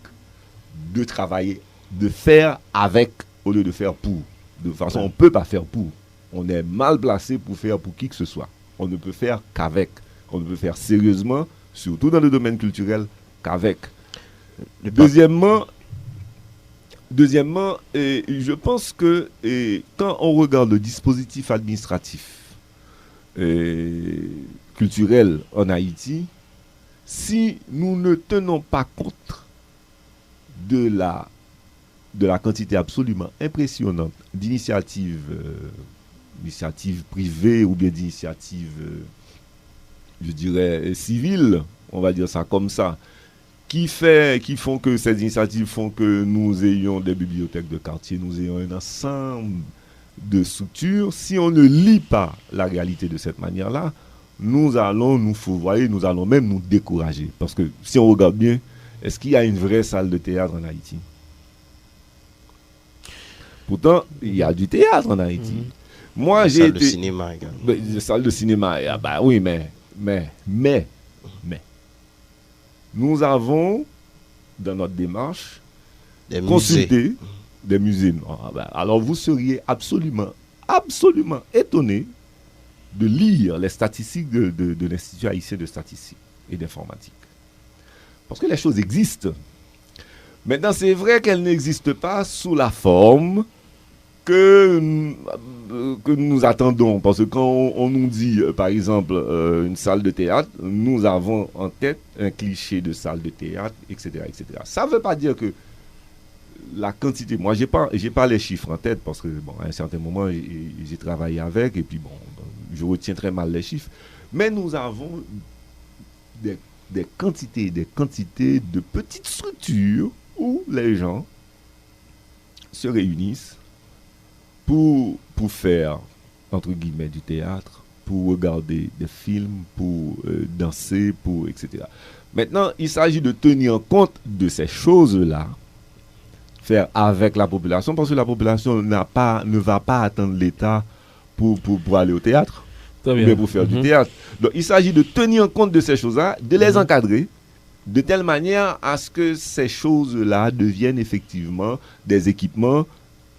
de travailler, de faire avec au lieu de faire pour. De toute façon, on ne peut pas faire pour. On est mal placé pour faire pour qui que ce soit. On ne peut faire qu'avec. On ne peut faire sérieusement, surtout dans le domaine culturel, qu'avec. Deuxièmement, Deuxièmement, je pense que quand on regarde le dispositif administratif culturel en Haïti, si nous ne tenons pas compte de la quantité absolument impressionnante d'initiatives privées ou bien d'initiatives, je dirais, civiles, on va dire ça comme ça, qui font que ces initiatives font que nous ayons des bibliothèques de quartier, nous ayons un ensemble de structures. Si on ne lit pas la réalité de cette manière-là, nous allons même nous décourager. Parce que si on regarde bien, est-ce qu'il y a une vraie salle de théâtre en Haïti? Pourtant, il y a du théâtre en Haïti. Moi, j'ai été... Salle de cinéma également. Des salles de cinéma, bah oui, mais nous avons, dans notre démarche, consulté des musées. Alors, vous seriez absolument étonné de lire les statistiques de l'Institut haïtien de statistique et d'informatique. Parce que les choses existent. Maintenant, c'est vrai qu'elles n'existent pas sous la forme que nous attendons. Parce que quand on nous dit, par exemple, une salle de théâtre, nous avons en tête un cliché de salle de théâtre, etc. etc. Ça ne veut pas dire que la quantité... Moi, j'ai pas les chiffres en tête parce que, bon, à un certain moment, j'ai travaillé avec et puis, bon, je retiens très mal les chiffres. Mais nous avons des quantités de petites structures où les gens se réunissent pour faire, entre guillemets, du théâtre, pour regarder des films, pour danser, etc. Maintenant, il s'agit de tenir compte de ces choses-là, faire avec la population, parce que la population ne va pas attendre l'État pour aller au théâtre, mais pour faire du théâtre. Donc, il s'agit de tenir compte de ces choses-là, de les encadrer, de telle manière à ce que ces choses-là deviennent effectivement des équipements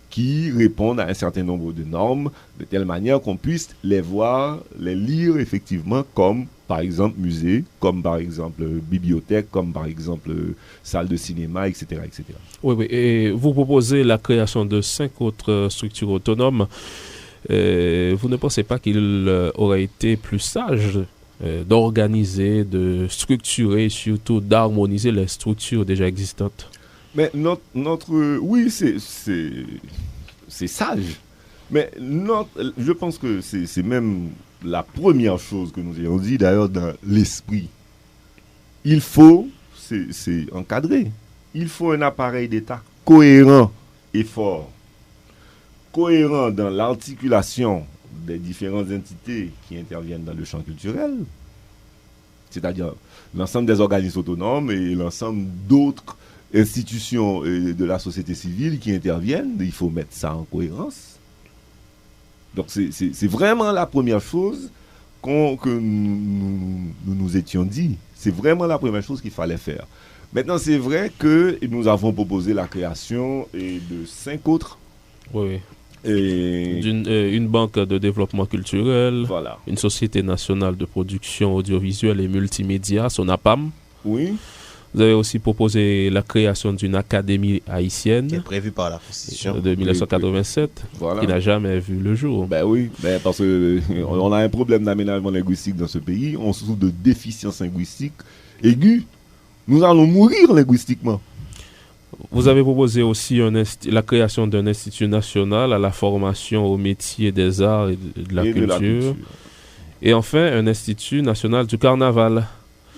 qui répondent à un certain nombre de normes, de telle manière qu'on puisse les voir, les lire effectivement comme, par exemple, musée, comme, par exemple, bibliothèque, comme, par exemple, salle de cinéma, etc. etc. Oui, et vous proposez la création de 5 autres structures autonomes. Vous ne pensez pas qu'il aurait été plus sage d'organiser, de structurer, surtout d'harmoniser les structures déjà existantes? Mais oui, c'est sage. Mais je pense que c'est même la première chose que nous ayons dit, d'ailleurs, dans l'esprit. Il faut, c'est encadré. Il faut un appareil d'État cohérent et fort. Cohérent dans l'articulation des différentes entités qui interviennent dans le champ culturel, c'est-à-dire l'ensemble des organismes autonomes et l'ensemble d'autres institutions de la société civile qui interviennent. Il faut mettre ça en cohérence. Donc c'est vraiment la première chose que nous étions dit. C'est vraiment la première chose qu'il fallait faire. Maintenant, c'est vrai que nous avons proposé la création de 5 autres. Oui. Une banque de développement culturel, voilà. Une société nationale de production audiovisuelle et multimédia, SONAPAM. Oui. Vous avez aussi proposé la création d'une académie haïtienne qui est prévue par la Constitution de 1987, voilà. Qui n'a jamais vu le jour. Ben oui, parce qu'on a un problème d'aménagement linguistique dans ce pays, on souffre de déficience linguistique aiguë. Nous allons mourir linguistiquement. Vous avez proposé aussi la création d'un institut national à la formation au métier des arts et de la culture. Et enfin, un institut national du carnaval.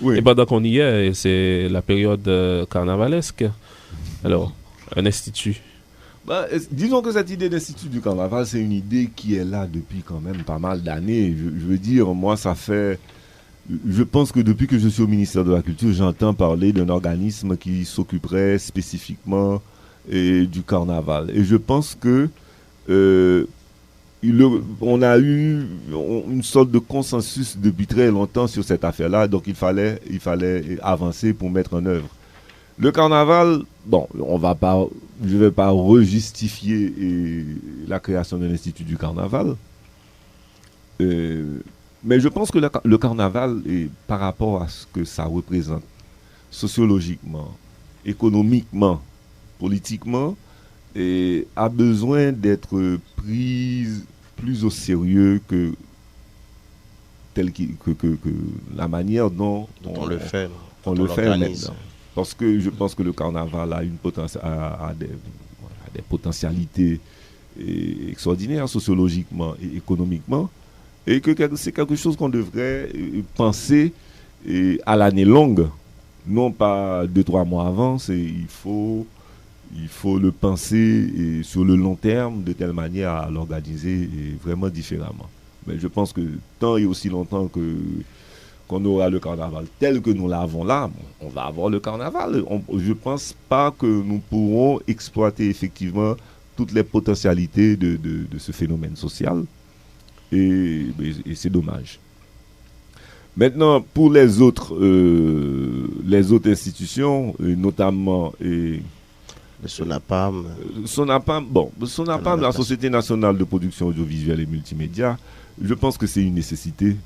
Oui. Et pendant qu'on y est, c'est la période carnavalesque. Alors, un institut. Disons que cette idée d'institut du carnaval, c'est une idée qui est là depuis quand même pas mal d'années. Je veux dire, moi, ça fait... Je pense que depuis que je suis au ministère de la Culture, j'entends parler d'un organisme qui s'occuperait spécifiquement du carnaval. Et je pense que on a eu une sorte de consensus depuis très longtemps sur cette affaire-là, donc il fallait avancer pour mettre en œuvre. Le carnaval, bon, je ne vais pas rejustifier la création de l'Institut du carnaval, mais je pense que le carnaval, par rapport à ce que ça représente sociologiquement, économiquement, politiquement, a besoin d'être prise plus au sérieux que la manière dont on le fait. On le fait maintenant. Parce que je pense que le carnaval a des potentialités extraordinaires sociologiquement et économiquement, et que c'est quelque chose qu'on devrait penser à l'année longue, non pas 2-3 mois avant. Il faut le penser sur le long terme, de telle manière à l'organiser vraiment différemment. Mais je pense que tant et aussi longtemps qu'on aura le carnaval tel que nous l'avons là, on va avoir le carnaval. Je ne pense pas que nous pourrons exploiter effectivement toutes les potentialités de ce phénomène social. Et c'est dommage. Maintenant, pour les autres institutions, notamment... le SONAPAM. SONAPAM, la Société nationale de production audiovisuelle et multimédia, je pense que c'est une nécessité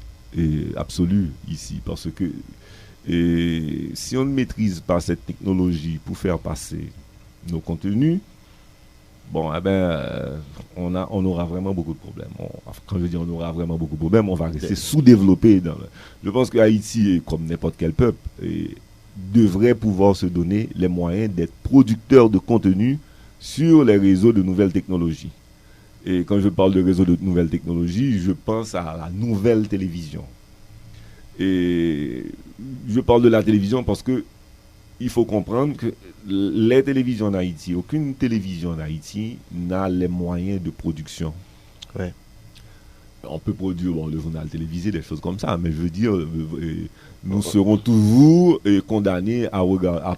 absolue ici, parce que si on ne maîtrise pas cette technologie pour faire passer nos contenus, on aura vraiment beaucoup de problèmes. Quand je dis on aura vraiment beaucoup de problèmes, on va rester sous-développé. Je pense qu'Haïti, comme n'importe quel peuple, devrait pouvoir se donner les moyens d'être producteur de contenu sur les réseaux de nouvelles technologies. Et quand je parle de réseaux de nouvelles technologies, je pense à la nouvelle télévision. Et je parle de la télévision parce que il faut comprendre que les télévisions en Haïti, aucune télévision en Haïti n'a les moyens de production. Ouais. On peut produire le journal télévisé, des choses comme ça, mais je veux dire, nous serons toujours condamnés à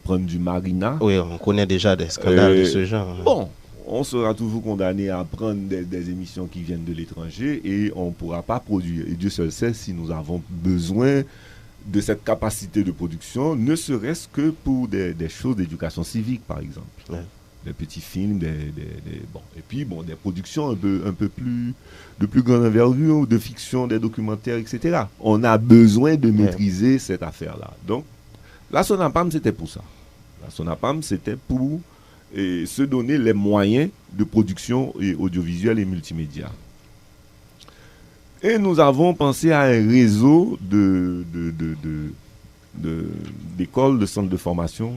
prendre du marina. Oui, on connaît déjà des scandales de ce genre. Bon, on sera toujours condamné à prendre des émissions qui viennent de l'étranger et on ne pourra pas produire. Et Dieu seul sait si nous avons besoin de cette capacité de production, ne serait-ce que pour des choses d'éducation civique, par exemple. Ouais. Des petits films, et puis des productions un peu plus de plus grande envergure, de fiction, des documentaires, etc. On a besoin de maîtriser cette affaire-là. Donc, la SONAPAM, c'était pour ça. La SONAPAM, c'était pour se donner les moyens de production audiovisuelle et multimédia. Et nous avons pensé à un réseau d'écoles, de centres de formation,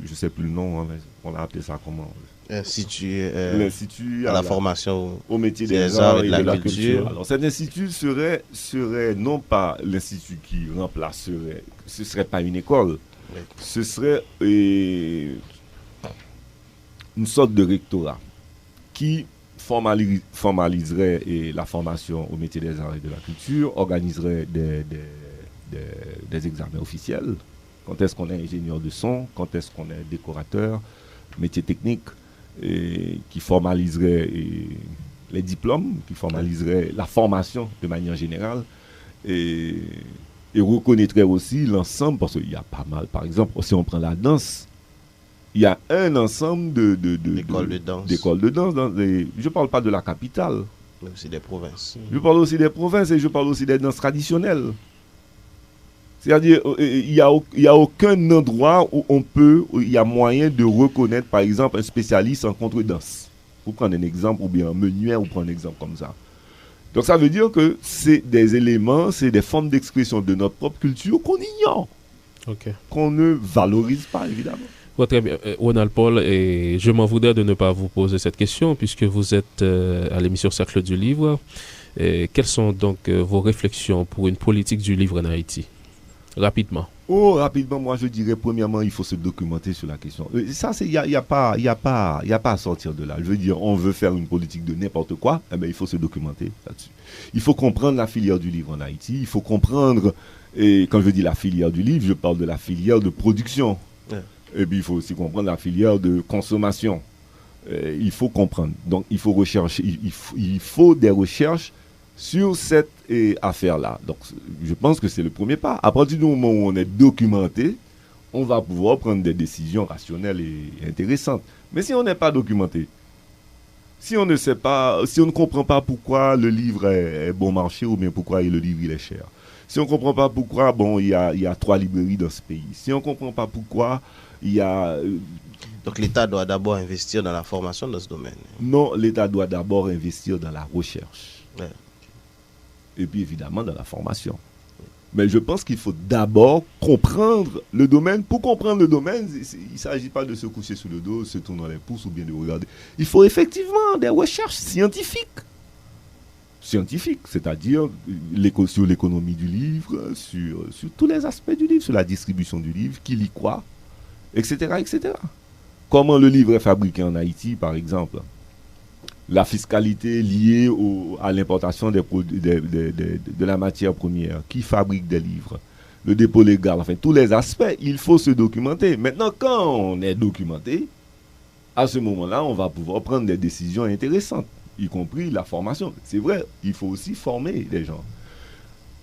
je ne sais plus le nom, on a appelé ça comment? L'Institut à la formation au métier des arts et de la culture. Alors cet institut serait non pas l'institut qui remplacerait, ce ne serait pas une école, ce serait une sorte de rectorat qui formaliserait la formation au métier des arts et de la culture, organiserait des examens officiels. Quand est-ce qu'on est ingénieur de son, quand est-ce qu'on est décorateur, métier technique, qui formaliserait les diplômes, qui formaliserait la formation de manière générale, et reconnaîtrait aussi l'ensemble, parce qu'il y a pas mal, par exemple, si on prend la danse, il y a un ensemble d'écoles de danse. Je ne parle pas de la capitale. Mais aussi des provinces. Je parle aussi des provinces et je parle aussi des danses traditionnelles. C'est-à-dire, il n'y a aucun endroit où il y a moyen de reconnaître, par exemple, un spécialiste en contredanse. Pour prendre un exemple, ou bien un menuet, ou prendre un exemple comme ça. Donc ça veut dire que c'est des éléments, c'est des formes d'expression de notre propre culture qu'on ignore. Qu'on ne valorise pas, évidemment. Très bien. Ronald Paul, et je m'en voudrais de ne pas vous poser cette question, puisque vous êtes à l'émission Cercle du Livre. Quelles sont donc vos réflexions pour une politique du livre en Haïti? Rapidement. Rapidement, moi je dirais, premièrement, il faut se documenter sur la question. Ça, il n'y a pas à sortir de là. Je veux dire, on veut faire une politique de n'importe quoi, il faut se documenter là-dessus. Il faut comprendre la filière du livre en Haïti, il faut comprendre, et quand je dis la filière du livre, je parle de la filière de production. Et puis il faut aussi comprendre la filière de consommation. Il faut comprendre. Donc il faut rechercher, il faut des recherches sur cette affaire-là. Donc je pense que c'est le premier pas. À partir du moment où on est documenté, on va pouvoir prendre des décisions rationnelles et intéressantes. Mais si on n'est pas documenté, si on ne sait pas, si on ne comprend pas pourquoi le livre est bon marché ou bien pourquoi le livre il est cher, si on ne comprend pas pourquoi il y a 3 librairies dans ce pays, si on ne comprend pas pourquoi Il y a... Donc l'État doit d'abord investir dans la formation dans ce domaine. Non, l'État doit d'abord investir dans la recherche. Ouais. Et puis évidemment dans la formation. Mais je pense qu'il faut d'abord comprendre le domaine. Pour comprendre le domaine, il ne s'agit pas de se coucher sous le dos, se tourner les pouces ou bien de regarder. Il faut effectivement des recherches scientifiques. Scientifiques, c'est-à-dire sur l'économie du livre, sur tous les aspects du livre, sur la distribution du livre, qui lit quoi, etc., etc. Comment le livre est fabriqué en Haïti, par exemple. La fiscalité liée à l'importation de la matière première. Qui fabrique des livres? Le dépôt légal, enfin, tous les aspects, il faut se documenter. Maintenant, quand on est documenté, à ce moment-là, on va pouvoir prendre des décisions intéressantes, y compris la formation. C'est vrai, il faut aussi former les gens.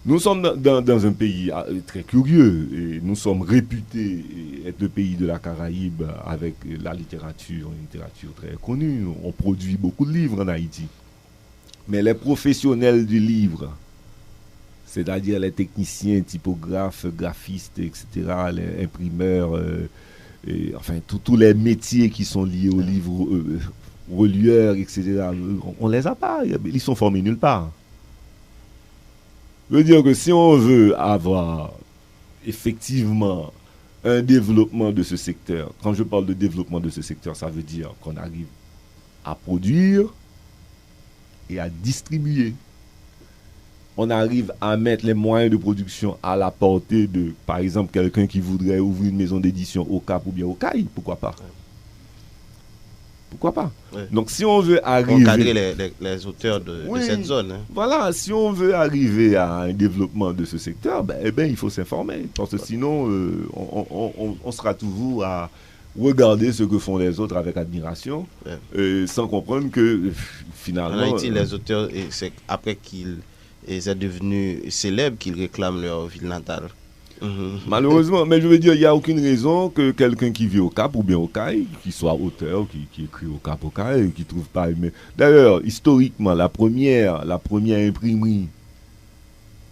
Nous sommes dans un pays très curieux et nous sommes réputés être le pays de la Caraïbe avec la littérature, une littérature très connue. On produit beaucoup de livres en Haïti. Mais les professionnels du livre, c'est-à-dire les techniciens, typographes, graphistes, etc., les imprimeurs, enfin tous les métiers qui sont liés au livre, relieurs, etc., on les a pas. Ils sont formés nulle part. Je veux dire que si on veut avoir effectivement un développement de ce secteur, quand je parle de développement de ce secteur, ça veut dire qu'on arrive à produire et à distribuer. On arrive à mettre les moyens de production à la portée de, par exemple, quelqu'un qui voudrait ouvrir une maison d'édition au Cap ou bien au Caraïbes, pourquoi pas? Pourquoi pas? Oui. Donc si on veut arriver... Encadrer les auteurs de cette zone. Hein. Voilà, si on veut arriver à un développement de ce secteur, il faut s'informer. Parce que sinon, on sera toujours à regarder ce que font les autres avec admiration, sans comprendre que finalement... En Haïti, les auteurs, c'est après qu'ils sont devenus célèbres qu'ils réclament leur ville natale. Malheureusement, mais je veux dire, il n'y a aucune raison que quelqu'un qui vit au Cap ou bien au Caraïbes, qui soit auteur, qui écrit au Cap, au Caraïbes, qui ne trouve pas... D'ailleurs, historiquement, la première imprimerie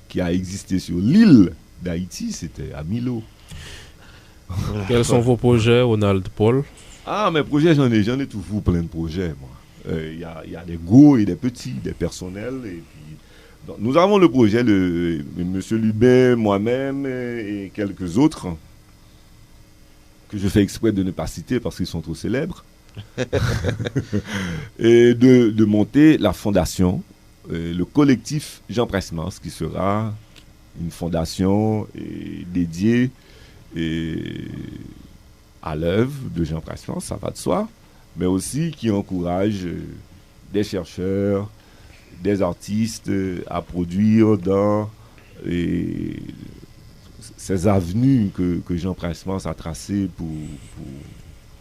qui a existé sur l'île d'Haïti, c'était à Milo. Quels sont vos projets, Ronald Paul? Ah, mes projets, j'en ai toujours plein de projets, moi. Il y a des gros et des petits, des personnels, et puis... Donc, nous avons le projet, M. Lubin, moi-même et quelques autres, que je fais exprès de ne pas citer parce qu'ils sont trop célèbres, et de monter la fondation, le collectif Jean Pressemans, qui sera une fondation dédiée à l'œuvre de Jean Pressemans, ça va de soi, mais aussi qui encourage des chercheurs, des artistes à produire dans ces avenues que Jean Pressemans a tracées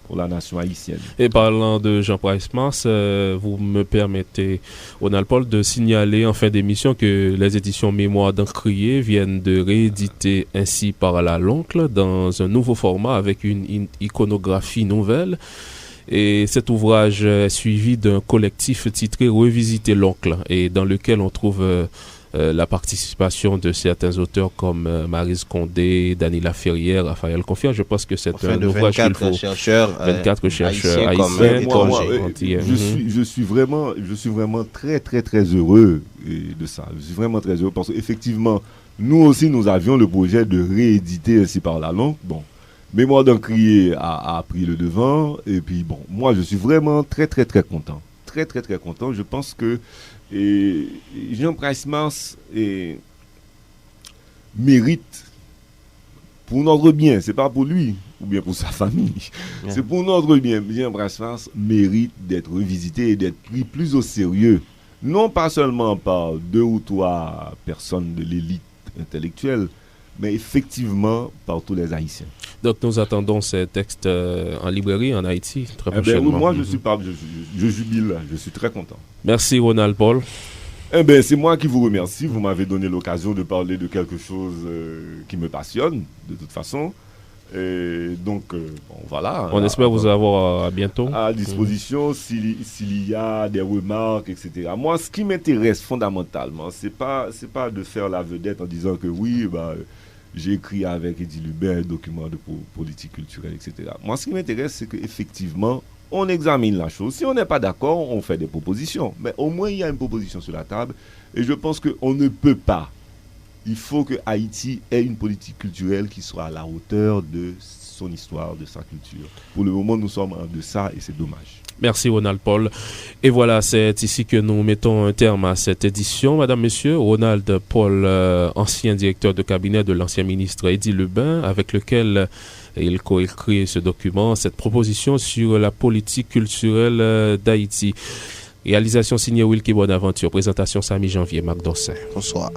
pour la nation haïtienne. Et parlant de Jean Pressemans, vous me permettez, Ronald Paul, de signaler en fin d'émission que les éditions Mémoire d'Encrier viennent de rééditer Ainsi parla l'oncle dans un nouveau format avec une iconographie nouvelle. Et cet ouvrage est suivi d'un collectif titré Revisiter l'oncle, et dans lequel on trouve la participation de certains auteurs comme Maryse Condé, Daniela Ferrière, Raphaël Confiant. Je pense que c'est un ouvrage qu'il faut... 24 chercheurs haïtiens. Je suis vraiment très très très heureux de ça. Je suis vraiment très heureux parce qu'effectivement, nous aussi nous avions le projet de rééditer Ainsi parla l'oncle. Bon. Mémoire d'Encrier a pris le devant. Et puis, bon, moi, je suis vraiment très, très, très content. Très, très, très content. Je pense que Jean Pressemans mérite, pour notre bien, c'est pas pour lui ou bien pour sa famille, c'est pour notre bien. Jean Pressemans mérite d'être revisité et d'être pris plus au sérieux. Non pas seulement par 2 ou 3 personnes de l'élite intellectuelle, mais effectivement par tous les Haïtiens. Donc nous attendons ces textes en librairie en Haïti très prochainement. Moi je jubile, je suis très content. Merci Ronald Paul. C'est moi qui vous remercie, vous m'avez donné l'occasion de parler de quelque chose qui me passionne de toute façon. Et donc voilà. On espère vous avoir à bientôt. À disposition s'il y a des remarques, etc. Moi, ce qui m'intéresse fondamentalement, c'est pas de faire la vedette en disant que oui, j'ai écrit avec Eddy Lubin un document de politique culturelle, etc. Moi, ce qui m'intéresse, c'est qu'effectivement, on examine la chose. Si on n'est pas d'accord, on fait des propositions. Mais au moins, il y a une proposition sur la table. Et je pense qu'on ne peut pas. Il faut que Haïti ait une politique culturelle qui soit à la hauteur de son histoire, de sa culture. Pour le moment, nous sommes en deçà et c'est dommage. Merci Ronald Paul. Et voilà, c'est ici que nous mettons un terme à cette édition. Madame, Monsieur, Ronald Paul, ancien directeur de cabinet de l'ancien ministre Eddy Lubin, avec lequel il coécrit ce document, cette proposition sur la politique culturelle d'Haïti. Réalisation signée Wilkie Bonaventure, présentation Samy Janvier, Marc Dorsin. Bonsoir.